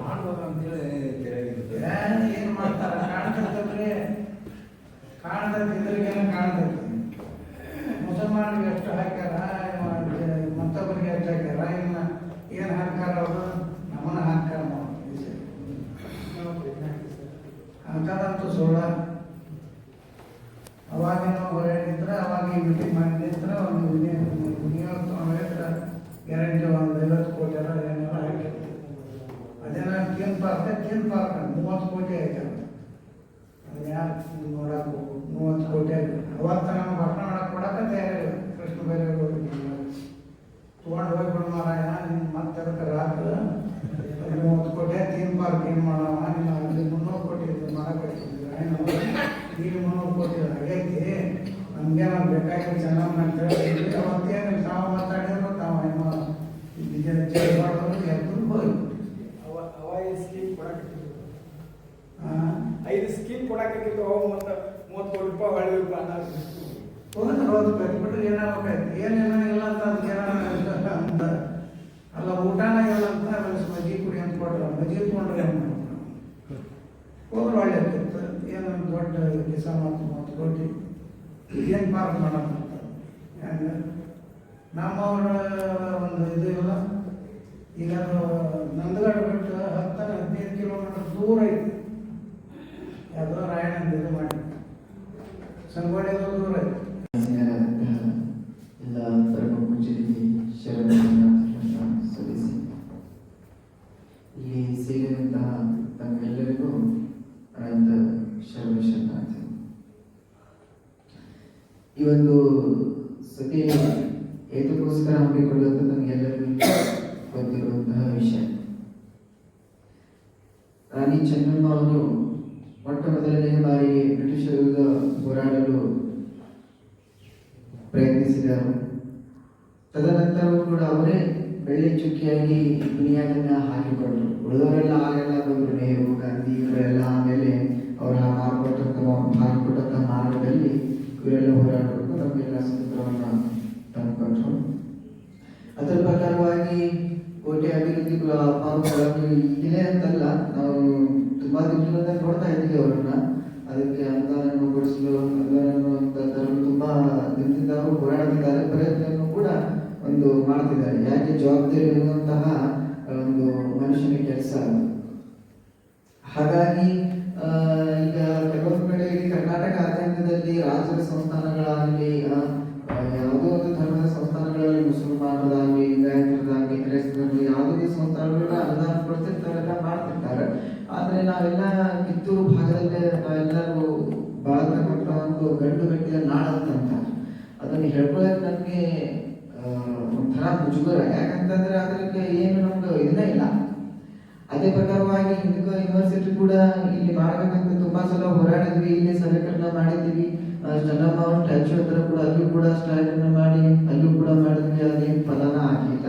ಮಾಡ್ಬೋದು ಅಂತೇಳಿ ಏನು ಮಾಡ್ತಾರ? ಕಾಣ್ತೈತಲ್ರಿ, ಕಾಣ್ತೈತಿದ್ರಿಗೇನು ಕಾಣ್ತೈತಿ. ಮುಸಲ್ಮಾನರಿಗೆ ಎಷ್ಟು ಹಾಕ್ಯಾರ, ಮತ್ತೊಬ್ಬರಿಗೆ ಎಷ್ಟು ಹಾಕ್ಯಾರ, ಇನ್ನು ಏನು ಹಾಕ್ಯಾರ ಅವರು ನಮ್ಮನ್ನ ಹಾಕ್ಯಾರ. ಹಾಕೋದಂತೂ ಸುಳ್ಳ. ಅವಾಗಿನ ಹೊರಡಿದ್ರೆ ಅವಾಗ ಈ ಮೀಟಿಂಗ್ ಮಾಡಿದ್ರೆ ಒಂದು ವಿನಿಯೋಗ ತೊಗೊಂಡಿದ್ರೆ ಗ್ಯಾರಂಟಿ ಒಂದು 50 ಕೋಟಿ ಏನೆಲ್ಲ ಹಾಕಿರ್ತೀವಿ. ಅದೇನ ಕೇನ್ ಪಾರ್ಕ್ 30 ಕೋಟಿ ಆಯ್ತು. ಅದನ್ನ ಯಾರು ನೋಡಕ್ಕೆ 30 ಕೋಟಿ ಆಯ್ತು. ಅವತ್ತು ನಮ್ಮ ಭಾಷಣ ಮಾಡಕ್ಕೆ ಕೊಡಕ್ಕೆ ತಯಾರಿಲ್ಲ. ಕೃಷ್ಣ ಬೈರೇಗೌಡ ತೊಗೊಂಡು ಹೋಗ್ಬಿಡು ಮಾರಾಯ, ನಿನ್ನ ಮತ್ತೆ ಅದಕ್ಕೆ ರಾತ್ರಿ 30 ಕೋಟಿ ಥೀಮ್ ಪಾರ್ಕ್ ಏನು ಮಾಡವ, ನೀನು ಅಲ್ಲಿ 300 ಕೋಟಿ ಮಾಡಕ್ಕೆ ಈಗ 300 ಕೋಟಿ ಆಗೈತಿ. ನಮಗೆ ನಾವು ಬೇಕಾಗಿ ಚೆನ್ನಾಗಿ ಮಾಡ್ತೇವೆ. ಅವತ್ತೇನು ತಾವು ಮಾತಾಡಿದ್ರು ತಾವು ಏನೋ ಎದ್ದು ಹೋಗಿ 5 ಸ್ಕೀಮ್ ಕೊಡಾಕಿತ್ತು. ಅವು ಮತ್ತೆ 30 ಕೋಟಿ ರೂಪಾಯಿ ಹೊಳ್ಬೇಕು ಹೋದ್ರೆ ಬಿಟ್ಟರೆ ಏನಾಗಬೇಕಾಯ್ತು? ಏನೇನೋ ಇಲ್ಲ ಅಂತ ಅದಕ್ಕೆ ಅಂತ ಅಲ್ಲ, ಊಟನ ಇಲ್ಲ ಅಂತ ಮಜ್ಜಿಗೆ ಕುಡಿ ಅಂತ ಕೊಟ್ರೆ ಮಜ್ಜಿಗೆ ತೊಗೊಂಡ್ರೆ ಏನು ಮಾಡ್ತಾರೆ? ಹೋದ್ರೆ ಒಳ್ಳೆದಿತ್ತು. ಏನು ದೊಡ್ಡ ಕೆಲಸ 30 ಕೋಟಿ ಏನು ಪಾರ್ಕ್ ಮಾಡೋಣ ಹೆಂಗೆ ನಮ್ಮವ್ರ ಒಂದು ಇದು ಇಲ್ಲ. ಈಗ ನಂದಗಡ ಬಿಟ್ಟು 10-15 ಕಿಲೋಮೀಟರ್ ದೂರ ಐತಿ. ಯಾವುದೋ ರಾಯಣ್ಣ ಇದು ಮಾಡಿ ಸಂಗೋಡಿ ದೂರ ಐತಿ. ಎಲ್ಲ ಪರಮ ಪೂಜ್ಯರಿಗೆ ಶರಣವನ್ನು ಸಲ್ಲಿಸಿ ಇಲ್ಲಿ ಸೇರಿದಂತಹ ತಮ್ಮೆಲ್ಲರಿಗೂ ಅನಂತ ಶರಣಾರ್ಥಿ. ಈ ಒಂದು ಸಭೆ ಏತಕ್ಕೋಸ್ಕರ ಹಮ್ಮಿಕೊಳ್ಳುವಂತ ನಮಗೆಲ್ಲರಿಗೂ ಗೊತ್ತಿರುವಂತಹ ವಿಷಯ. ರಾಣಿ ಚೆನ್ನಮ್ಮ ಅವರು ಮೊಟ್ಟ ಮೊದಲನೇ ಬಾರಿ ಬ್ರಿಟಿಷರ ವಿರುದ್ಧ ಹೋರಾಡಲು ಪ್ರಯತ್ನಿಸಿದರು. ತದನಂತರವೂ ಕೂಡ ಅವರೇ ಬೆಳ್ಳಿ ಚುಕ್ಕಿಯಾಗಿ ದುನಿಯಾದನ್ನ ಹಾಕಿಕೊಂಡ್ರು. ಉಳಿದವರೆಲ್ಲ ಆಗೆಲ್ಲ ಬಂದರು, ನೆಹರು, ಗಾಂಧಿ ಇವರೆಲ್ಲ. ಆಮೇಲೆ ಅವರ ಹಾಕಿಕೊಟ್ಟಂತ ಮಾರ್ಗದಲ್ಲಿ ಇವರೆಲ್ಲ ಹೋರಾಡಬೇಕು, ನಮಗೆಲ್ಲ ಸ್ವತಂತ್ರವನ್ನು ತಂದುಕೊಂಡ್ರು. ಅದರ ಪ್ರಕಾರವಾಗಿ ಕೋಟೆ ಅಭಿವೃದ್ಧಿಗಳು ಇದೆ ಅಂತಲ್ಲ, ನಾವು ತುಂಬಾ ದಿನದಿಂದ ನೋಡ್ತಾ ಇದ್ದೀವಿ ಅವರನ್ನ. ಅದಕ್ಕೆ ಅನುದಾನವನ್ನು ಕೊಡಿಸಲು ತರಲು ತುಂಬಾ ದಿನದಿಂದ ಅವರು ಹೋರಾಡ್ತಿದ್ದಾರೆ, ಪ್ರಯತ್ನವನ್ನು ಕೂಡ ಒಂದು ಮಾಡ್ತಿದ್ದಾರೆ. ಯಾಕೆ ಜವಾಬ್ದಾರಿ ಇರುವಂತಹ ಒಂದು ಮನುಷ್ಯನ ಕೆಲಸ. ಹಾಗಾಗಿ ಈಗ ಕೆಲವೊಂದು ಕಡೆ ಕರ್ನಾಟಕಾದ್ಯಂತದಲ್ಲಿ ರಾಜ್ಯದ ಸಂಸ್ಥಾನಗಳಾಗಲಿ, ಯಾವುದೋ ಒಂದು ಧರ್ಮದ ಸಂಸ್ಥಾನಗಳಲ್ಲಿ ಮುಸಲ್ಮಾನರಾಗಲಿ, ಲಿಂಗಾಯತರದಾಗಲಿ, ಕ್ರೈಸ್ತರಲ್ಲಿ ಯಾವುದೇ ಸಂಸ್ಥಾನಗಳನ್ನ ಅನುದಾನ ಕೊಡ್ತಿರ್ತಾರೆಲ್ಲ ಮಾಡ್ತಿರ್ತಾರೆ. ಆದ್ರೆ ನಾವೆಲ್ಲ ಕಿತ್ತೂರು ಭಾಗದಲ್ಲೇ ನಾವೆಲ್ಲರೂ ಬಾಳತಕ್ಕಂಥ ಒಂದು ಗಂಡು ಗಟ್ಟಿದ ನಾಡಂತ ಅದನ್ನು ಹೇಳ್ಕೊಳ್ಳೋಕೆ ನನಗೆ ಒಂಥರ ಮುಜುಗರ. ಯಾಕಂತಂದ್ರೆ ಅದಕ್ಕೆ ಏನು ನಮ್ಗೆ ಇದನ್ನೇ ಇಲ್ಲ. ಅದೇ ಪ್ರಕಾರವಾಗಿ ಯೂನಿವರ್ಸಿಟಿ ಕೂಡ ಇಲ್ಲಿ ಮಾಡಬೇಕಂತ ತುಂಬಾ ಸಲ ಹೋರಾಡಿದ್ವಿ, ಇಲ್ಲಿ ಸಭೆಗಳನ್ನ ಮಾಡಿದ್ವಿ. ಚೆನ್ನಮ್ಮ ಅವ್ರ ಸ್ಟ್ಯಾಚ್ಯೂ ಹತ್ರ ಕೂಡ ಅಲ್ಲೂ ಕೂಡ ಸ್ಟ್ಯಾಂಡ್ ಮಾಡಿ ಅಲ್ಲೂ ಕೂಡ ಮಾಡಿದ್ವಿ. ಅದೇನು ಫಲನ ಆಗಿಲ್ಲ,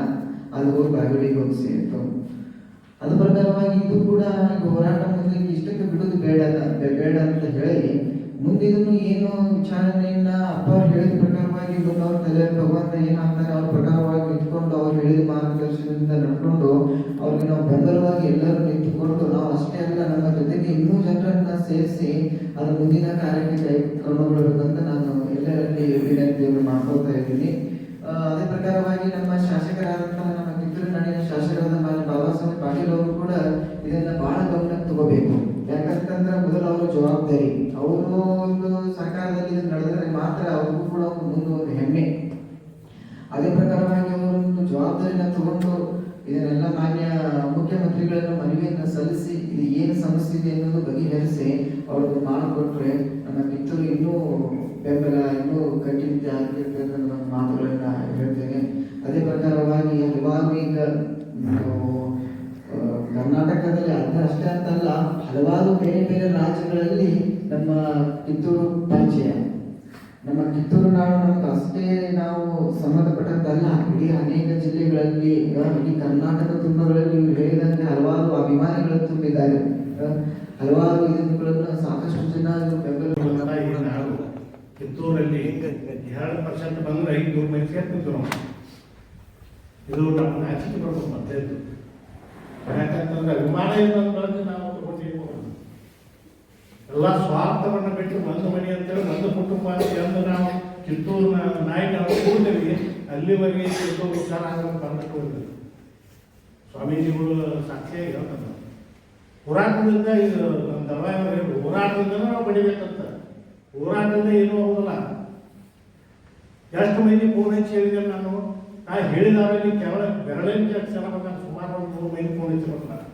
ಅದು ಹೋಗಿ ಬಾಗಿಲಿಗೆ ಹೋಗಿ ಸೇರಿತು. ಅದ ಪ್ರಕಾರವಾಗಿ ಇದು ಕೂಡ ಹೋರಾಟ ಮುಂದೆ ಇಷ್ಟಕ್ಕೆ ಬಿಡೋದು ಬೇಡ ಅಂತ ಹೇಳಿ ಮುಂದೆ ಇದನ್ನು ಏನು ವಿಚಾರಣೆಯನ್ನ ಅಪ್ಪ ಹೇಳಿದ ಪ್ರಕಾರವಾಗಿ ಮುಂದೆ ಅವ್ರ ತಲೆ ಭಗವಂತ ಏನಾಗ್ತಾರೆ ಅವ್ರ ಪ್ರಕಾರವಾಗಿ ನಿಂತ್ಕೊಂಡು ಅವ್ರು ಹೇಳಿದ ಮಾರ್ಗದರ್ಶನದಿಂದ ನಡ್ಕೊಂಡು ಅವ್ರಿಗೆ ನಾವು ಬೆಂಬಲವಾಗಿ ಎಲ್ಲರೂ ನಿಂತುಕೊಂಡು ನಾವು ಅಷ್ಟೇ ಅಲ್ಲ ನಮ್ಮ ಜೊತೆಗೆ ಇನ್ನೂ ಜನರನ್ನ ಸೇರಿಸಿ ಅದು ಮುಂದಿನ ಕಾರ್ಯಕ್ಕೆ ಕೈಗೊಳ್ಳಬೇಕಂತ ನಾನು ಎಲ್ಲರಲ್ಲಿ ವಿನಂತಿಯನ್ನು ಮಾಡ್ಕೊಳ್ತಾ ಇದ್ದೀನಿ. ಅದೇ ಪ್ರಕಾರವಾಗಿ ನಮ್ಮ ಶಾಸಕರಾದಂತಹ ನಮ್ಮ ಕಿತ್ತೂರು ನಾಡಿನ ಶಾಸಕರಾದ ಮಾನ್ಯ ಬಾಬಾ ಸಾಹೇಬ್ ಪಾಟೀಲ್ ಅವರು ಕೂಡ ಇದನ್ನ ಬಹಳ ಗಮನಕ್ಕೆ ತಗೋಬೇಕು. ಯಾಕಂತಂದ್ರೆ ಮೊದಲು ಅವರು ಜವಾಬ್ದಾರಿ, ಅವರು ಒಂದು ಸರ್ಕಾರದಲ್ಲಿ ಇದು ನಡೆದರೆ ಮಾತ್ರ ಅವ್ರಿಗೂ ಕೂಡ ಮುಂದೆ ಒಂದು ಹೆಮ್ಮೆ. ಅದೇ ಪ್ರಕಾರವಾಗಿ ಅವರು ಒಂದು ಜವಾಬ್ದಾರಿನ ತಗೊಂಡು ಇದನ್ನೆಲ್ಲ ಮಾನ್ಯ ಮುಖ್ಯಮಂತ್ರಿಗಳನ್ನು ಮನವಿಯನ್ನು ಸಲ್ಲಿಸಿ ಇದು ಏನು ಸಮಸ್ಯೆ ಇದೆ ಅನ್ನೋದು ಬಗೆಹರಿಸಿ ಅವ್ರಿಗೆ ಮಾಡಿಕೊಟ್ರೆ ನಮ್ಮ ಕಿತ್ತೂರು ಇನ್ನೂ ಬೆಂಬಲ ಇನ್ನೂ ಕಟ್ಟಿದ್ದ ಆಗಿರ್ತದೆ ಅನ್ನೋ ಮಾತುಗಳನ್ನ ಹೇಳ್ತೇನೆ. ಅದೇ ಪ್ರಕಾರವಾಗಿ ಹಲವಾರು ಈಗ ಕರ್ನಾಟಕದಲ್ಲಿ ಅಷ್ಟೇ ಅಂತಲ್ಲ, ಹಲವಾರು ಬೇರೆ ಬೇರೆ ರಾಜ್ಯಗಳಲ್ಲಿ ನಮ್ಮ ಕಿತ್ತೂರು ಪರಿಚಯ. ನಮ್ಮ ಕಿತ್ತೂರು ನಾಡು ನಮ್ಗೆ ಅಷ್ಟೇ ನಾವು ಸಂಬಂಧಪಟ್ಟದ್ದಲ್ಲ, ಇಡೀ ಅನೇಕ ಜಿಲ್ಲೆಗಳಲ್ಲಿ ಇಡೀ ಕರ್ನಾಟಕ ತುಂಬಗಳಲ್ಲಿ ಇವ್ರು ಹೇಳಿದಂತೆ ಹಲವಾರು ಅಭಿಮಾನಿಗಳು ತುಂಬಿದ್ದಾರೆ. ಹಲವಾರು ಇದನ್ನು ಸಾಕಷ್ಟು ಜನ ಬೆಂಬಲ. ಕಿತ್ತೂರಲ್ಲಿ 2% ಬಂದ್ರೆ 500 ಮಂದಿ ಸೇರ್ತಿದ್ರು ನಾವು. ಇದು ನಮ್ಮ ನಾಚಿಕೆ ಬರ್ಬೇಕು ಮತ್ತೆ. ಯಾಕಂತಂದ್ರೆ ಅಭಿಮಾನ ಇರೋದ್ರಲ್ಲಿ ನಾವು ತಗೊಂಡಿದ್ದೀವಿ. ಎಲ್ಲ ಸ್ವಾರ್ಥವನ್ನು ಬಿಟ್ಟು ಒಂದು ಮನೆ ಅಂತೇಳಿ ಒಂದು ಕುಟುಂಬ ಎಂದು ನಾವು ಕಿತ್ತೂರು ನಾಯಕ ಕೂಡ್ತೀವಿ. ಅಲ್ಲಿವರೆಗೆ ಕಿತ್ತೂರು ಉದ್ಧಾರ ಆಗಲು ಬಂದ್ಬಿಟ್ಟು ಹೋಗ್ತದೆ. ಸ್ವಾಮೀಜಿಗಳು ಸಾಕ್ಷಿಯಾಗಿ ಹೇಳ್ತಾರೆ, ಹೋರಾಟದಿಂದ ಇದು ನಮ್ಮ ದಳವಾಯಿಗಳು ಹೇಳಿ ಹೋರಾಟದಿಂದ ನಾವು ಬಡಿಬೇಕಂತ. ಹೋರಾಟದಿಂದ ಏನೂ ಹೋಗಲ್ಲ. ಎಷ್ಟು ಮಂದಿ ಫೋನ್ ಹಚ್ಚಿ ಹೇಳಿದ್ರೆ ನಾನು ಹೇಳಿದವರಲ್ಲಿ ಕೇವಲ ಬೆರಳಿನ ಜನ ಬಂದಾಗ ಸುಮಾರು ಒಂದು 3 ಮಂದಿ ಫೋನ್ ಹಚ್ಚಿ ಬರ್ತಾರೆ.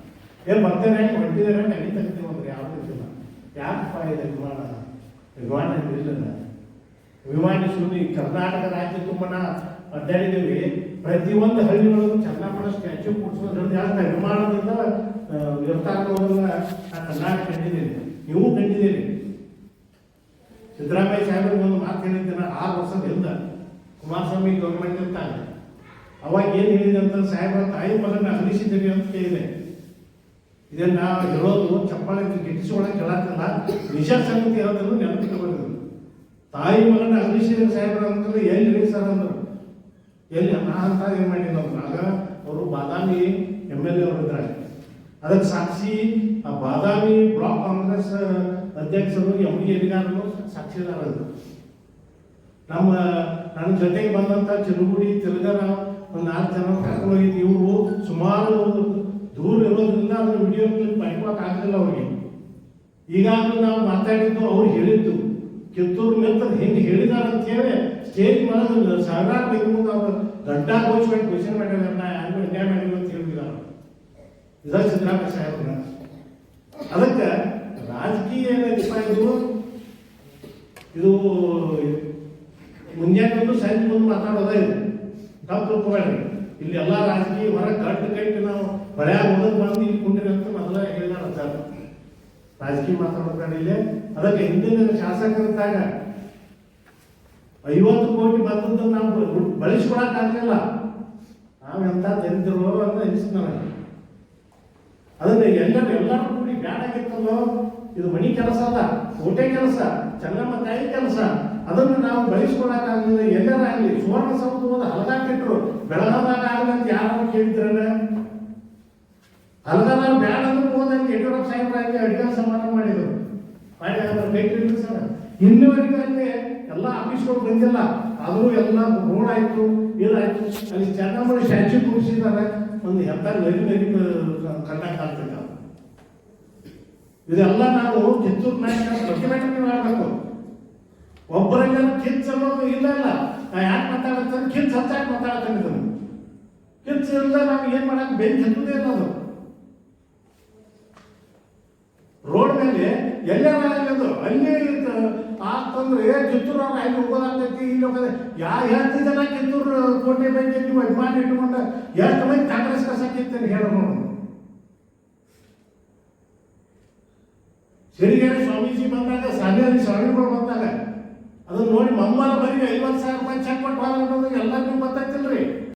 ಬರ್ತೇನೆ ಹೊಂಟಿದ್ದಾರೆ ನೆಗೆ ತೆಗಿತೀವಿ ಅಂದ್ರೆ ಯಾರು ಗೊತ್ತಿಲ್ಲ. ಯಾಕಪ್ಪ ಇದೆ ವಿಮಾನ ಇಲ್ಲ. ವಿಮಾನ ಸುದ್ದಿ ಕರ್ನಾಟಕ ರಾಜ್ಯ ತುಂಬ ಅಡ್ಡಾಡಿದ್ದೀವಿ. ಪ್ರತಿಯೊಂದು ಹಳ್ಳಿಗಳಲ್ಲೂ ಚೆನ್ನಮ್ಮನ ಸ್ಟ್ಯಾಚ್ಯೂ ಕೂಡಿಸೋದ್ರಿಂದ ಯಾಕೆ ವಿಮಾನದಿಂದ ಇರ್ತಾರೋದನ್ನ ಕರ್ನಾಟಕ ಕಂಡಿದ್ದೀರಿ, ನೀವು ಕಂಡಿದ್ದೀರಿ. ಸಿದ್ದರಾಮಯ್ಯ ಸಾಹೇಬರಿಗೆ ಒಂದು ಮಾತು ಹೇಳಿದ್ದೇನೆ 6 ವರ್ಷದ ಹಿಂದೆ ಕುಮಾರಸ್ವಾಮಿ ಗೌರ್ಮೆಂಟ್ ಇರ್ತಾರೆ. ಅವಾಗ ಏನು ಹೇಳಿದೆ ಅಂತ ಸಾಹೇಬರ ತಾಯಿ ಮಗನ ಅಗಲಿಸಿದ್ದೀರಿ ಅಂತ ಕೇಳಿದೆ. ಇದನ್ನ ನಾವು ಹೇಳೋದು ಚಪ್ಪಾಳೆ ಗಿಟ್ಟಿಸೋಳಕ್ಕೆ ಹೇಳಕ್ಕಲ್ಲ, ನಿಜ ಸಂಗತಿ ಹೇಳೋದನ್ನು ನೆನಪಿಟ್ಟುಕೊಂಡಿದ್ರು. ತಾಯಿ ಮಗನ ಅಗಲಿಸಿದ ಸಾಹೇಬರ ಅಂತಂದ್ರೆ ಎಲ್ಲಿ ಹೇಳಿ ಸರ್ ಅಂದರು. ಎಲ್ಲಿ ನಾ ಅಂತ ಏನು ಮಾಡಿಲ್ಲ ಅವ್ರು. ಆಗ ಅವರು ಬಾದಾಮಿ MLA ಅವರು ಇದ್ದಾರೆ. ಅದಕ್ಕೆ ಸಾಕ್ಷಿ ಆ ಬಾದಾಮಿ ಬ್ಲಾಕ್ ಕಾಂಗ್ರೆಸ್ ಅಧ್ಯಕ್ಷರು MD ಅಧಿಕಾರರು ಸಾಕ್ಷಿದಾರರು. ನನ್ನ ಜೊತೆಗೆ ಬಂದಂಥ ಚಿರುಗುಡಿ ತಿರುಗರ ಒಂದು 4 ಜನ ಕರ್ಕೊಂಡು ಹೋಗಿದ್ದು. ಇವರು ಸುಮಾರು ದೂರ ಇರೋದ್ರಿಂದ ಅದನ್ನ ವಿಡಿಯೋ ಕ್ಲಿಪ್ ಮಾಡ್ಕೊಳಕ್ ಆಗಲಿಲ್ಲ ಅವ್ರಿಗೆ. ಈಗಾಗಲೂ ನಾವು ಮಾತಾಡಿದ್ದು ಅವ್ರು ಹೇಳಿದ್ದು ಕಿತ್ತೂರು ಮೆತ್ತದ ಹೆಂಗೆ ಹೇಳಿದಾರೆ ಅಂತ ಹೇಳಿ ಸ್ಟೇಜ್ ಮೇಲೆ ಸಾವಿರಾರು ಮಂದಿ ಮುಂದೆ ಅವರು ಗಡ್ಡ ಘೋಷಿಸ್ಬಿಟ್ಟು ಘೋಷಣೆ ಮಾಡಿದಾರೆ. ನಾ ಯಾರಿಗೂ ಅನ್ಯಾಯ ಮಾಡಿಲ್ಲ ಅಂತ ಹೇಳಿದ್ದಾರೆ. ಇದ ಸಿದ್ದರಾಮಯ್ಯ ಸಾಹೇಬ್ರ. ಅದಕ್ಕೆ ರಾಜಕೀಯ ಏನೈತಿಪ್ಪ, ಇದು ಮುಂಜಾನೆ ಒಂದು ಸಂಜೆ ಮುಂದೆ ಮಾತಾಡೋದ ಇದು ತಪ್ಪು ತಿಳ್ಕೊಬೇಡ್ರಿ. ಇಲ್ಲಿ ಎಲ್ಲ ರಾಜಕೀಯ ಹೊರ ಗಟ್ಟು ಕಟ್ಟಿ ನಾವು ಬಳ್ಯಾಗ ಓದೋದು ಬಂದು ಇಲ್ಲಿ ಕುಂಡ್ರಿ ಅಂತ ಮೊದಲ ಹೇಳಿದಾರ ಸರ್. ರಾಜಕೀಯ ಮಾತಾಡೋದು ಇಲ್ಲಿ. ಅದಕ್ಕೆ ಹಿಂದಿನ ಶಾಸಕರಿದ್ದಾಗ 50 ಕೋಟಿ ಬಂದದ್ದು ನಾವು ಬಳಸ್ಕೊಳಕ್ ಆಗಲಿಲ್ಲ. ನಾವು ಎಂತ ದರಿದ್ರು ಅಂತ ಅನಿಸ್ತು ನನಗೆ. ಅದನ್ನ ಎಲ್ಲರೂ ಕೂಡಿ ಬ್ಯಾಡಾಗಿತ್ತಲ್ಲೋ, ಇದು ಮನಿ ಕೆಲಸ ಅಲ್ಲ, ಕೋಟೆ ಕೆಲಸ, ಚೆನ್ನಮ್ಮ ತಾಯಿ ಕೆಲಸ. ಅದನ್ನು ನಾವು ಬಳಸ್ಕೊಳಕ್ಕಾಗಲಿಲ್ಲ. ಎಲ್ಲರ ಆಗಲಿ ಸುವರ್ಣಸೌಧದ ಹಲಗಾಕಿಟ್ರು, ಬೆಳಗಾದಾಗ ಆಗಲಿ ಅಂತ ಯಾರು ಕೇಳಿದ್ರಲ್ಲ. ಹಲಗಾದಾಗ ಬ್ಯಾಡ ಅಂದ್ರೆ ಹೋದಂಗೆ ಯಡಿಯೂರಪ್ಪ ಸಾಹೇಬ್ರಾಗಿ ಅಡಿಗೆ ಸಮಾರಂಭ ಮಾಡಿದ್ರು. ಕೈ ಸರ್ ಇನ್ನುವರೆಗೂ ಅಲ್ಲಿ ಎಲ್ಲ ಆಫೀಸ್ಗಳು ಬಂದಿಲ್ಲ. ಅದು ಎಲ್ಲ ರೋಡ್ ಆಯ್ತು, ಇದಾಯ್ತು. ಅಲ್ಲಿ ಚೆನ್ನಮ್ಮನ ಸ್ಟ್ಯಾಚ್ಯೂ ಕೂರಿಸಿದ್ದಾರೆ. ಒಂದು ಹೆತ್ತ ನರಿ ಕರ್ನಾಟಕ ಆಗ್ತದೆ. ಇದೆಲ್ಲ ನಾವು ಕಿತ್ತೂರು ನಾಯಕ ಡಾಕ್ಯುಮೆಂಟರಿ ಮಾಡಬೇಕು. ಒಬ್ಬರಲ್ಲಿ ಕಿಚ್ಚ ಅನ್ನೋದು ಇಲ್ಲ. ನಾ ಯಾಕೆ ಮಾತಾಡ್ತಾನೆ ಕಿಚ್ಚ ಹಚ್ಚಾಕ್ ಮಾತಾಡ್ತಾನೆ. ಇದನ್ನು ಕಿಚ್ಚ ಇಲ್ಲ ನಾವು ಏನ್ ಮಾಡಕ್ ಬೆಂಕಿ ಹತ್ತದೇ ಇಲ್ಲ. ಅದು ರೋಡ್ ಮೇಲೆ ಎಲ್ಲಾಗದು ಅಲ್ಲಿ ಆಗ್ತಂದ್ರೆ ಕಿತ್ತೂರು ಅವ್ರು ಅಲ್ಲಿ ಹೋಗೋದಾಗ್ತೈತಿ, ಇಲ್ಲಿ ಹೋಗೋದ. ಎಷ್ಟು ಜನ ಕಿತ್ತೂರು ಕೋಟೆ ಬಗ್ಗೆ ನೀವು ಅಭಿಮಾನ ಇಟ್ಟುಕೊಂಡು ಎಷ್ಟು ಮಂದಿ ಕಾಂಗ್ರೆಸ್ ಕಸಕ್ಕಿತ್ತೇನೆ ಹೇಳೋ ನೋಡು. ಸಿರಿಗೆರೆ ಸ್ವಾಮೀಜಿ ಬಂದಾಗ, ಸಾಲಿಯಲ್ಲಿ ಸ್ವಾಮಿಗಳು ಬಂದಾಗ ಅದನ್ನ ನೋಡಿ ಮಮ್ಮನ ಬರೀ 50,000 ರೂಪಾಯಿ ಚೆಕ್ ಕೊಟ್ಟು ಎಲ್ಲರಿಗೂ ಗೊತ್ತಾಯ್ತಿಲ್ರಿ.